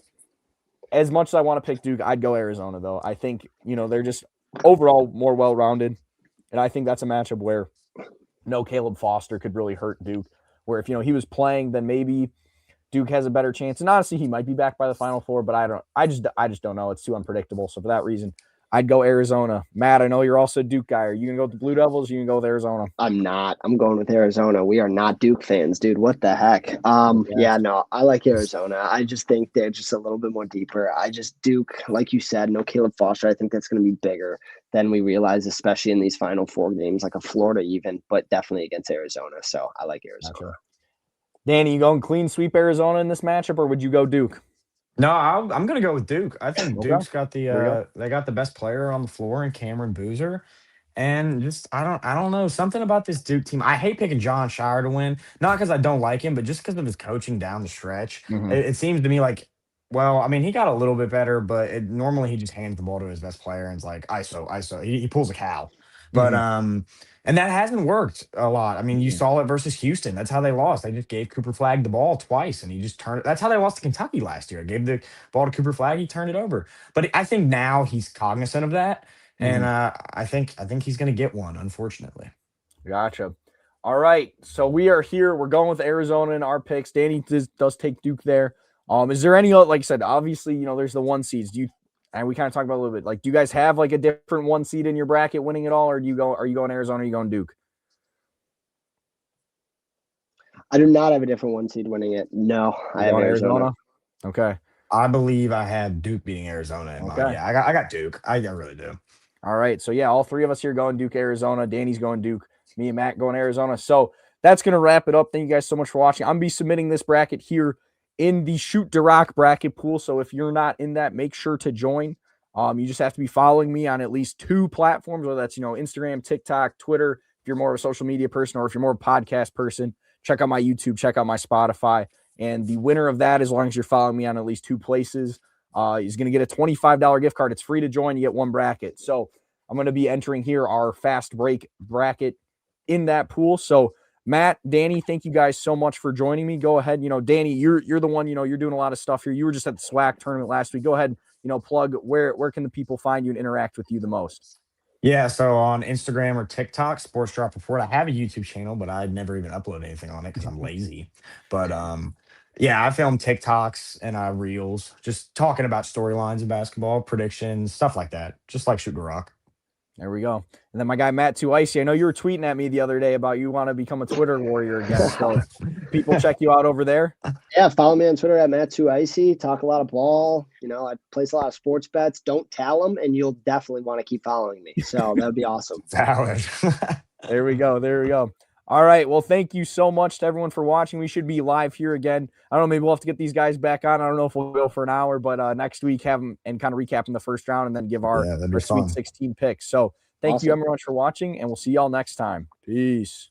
As much as I want to pick Duke, I'd go Arizona though. I think they're just overall more well-rounded, and I think that's a matchup where no Caleb Foster could really hurt Duke. Where if he was playing, then maybe Duke has a better chance. And honestly, he might be back by the Final Four, but I just don't know. It's too unpredictable. So for that reason, I'd go Arizona. Matt, I know you're also a Duke guy. Are you gonna go with the Blue Devils? Or you gonna go with Arizona? I'm not. I'm going with Arizona. We are not Duke fans, dude. What the heck? Yeah, no, I like Arizona. I just think they're just a little bit more deeper. Duke, like you said, no Caleb Foster. I think that's going to be bigger than we realize, especially in these Final Four games, like a Florida even, but definitely against Arizona. So I like Arizona. Gotcha. Danny, you going clean sweep Arizona in this matchup, or would you go Duke? No, I'm gonna go with Duke. I think Duke's got they got the best player on the floor in Cameron Boozer, and just I don't know, something about this Duke team. I hate picking John Shire to win, not because I don't like him, but just because of his coaching down the stretch. Mm-hmm. It seems to me like, well, I mean, he got a little bit better, but normally he just hands the ball to his best player and it's like ISO. He pulls a cow, but and that hasn't worked a lot. I mean, you saw it versus Houston. That's how they lost. They just gave Cooper Flagg the ball twice, and he just turned it. That's how they lost to Kentucky last year. Gave the ball to Cooper Flagg, he turned it over. But I think now he's cognizant of that, and I think he's going to get one, unfortunately. Gotcha. All right, so we are here. We're going with Arizona in our picks. Danny does take Duke there. Is there any, like I said, obviously, there's the one seeds. And we kind of talked about a little bit, like, do you guys have like a different one seed in your bracket winning it all, or are you going Arizona, or are you going Duke? I do not have a different one seed winning it. No, I have Arizona. Okay. I believe I had Duke beating Arizona in mine. Yeah, I got Duke. I really do. All right. So yeah, all three of us here going Duke, Arizona. Danny's going Duke. Me and Matt going Arizona. So that's going to wrap it up. Thank you guys so much for watching. I'm going to be submitting this bracket here in the Shoot to Rock bracket pool. So if you're not in that, make sure to join. You just have to be following me on at least 2 platforms, whether that's, Instagram, TikTok, Twitter. If you're more of a social media person, or if you're more of a podcast person, check out my YouTube, check out my Spotify. And the winner of that, as long as you're following me on at least 2 places, is going to get a $25 gift card. It's free to join. You get 1 bracket. So I'm going to be entering here our fast break bracket in that pool. So Matt, Danny, thank you guys so much for joining me. Go ahead. Danny, you're the one, you're doing a lot of stuff here. You were just at the SWAC tournament last week. Go ahead, plug where can the people find you and interact with you the most? Yeah, so on Instagram or TikTok, Sports Drop Report. I have a YouTube channel, but I'd never even upload anything on it because I'm lazy. But yeah, I film TikToks and reels, just talking about storylines of basketball, predictions, stuff like that. Just like Shoot to Rock. There we go. And then my guy, Matt Too Icy. I know you were tweeting at me the other day about you want to become a Twitter warrior again. So people check you out over there. Yeah, follow me on Twitter at Matt Too Icy. Talk a lot of ball. I place a lot of sports bets. Don't tell them, and you'll definitely want to keep following me. So that would be awesome. Valid. There we go. All right. Well, thank you so much to everyone for watching. We should be live here again. I don't know. Maybe we'll have to get these guys back on. I don't know if we'll go for an hour, but next week have them and kind of recap in the first round and then give our Sweet 16 picks. So thank you everyone for watching, and we'll see y'all next time. Peace.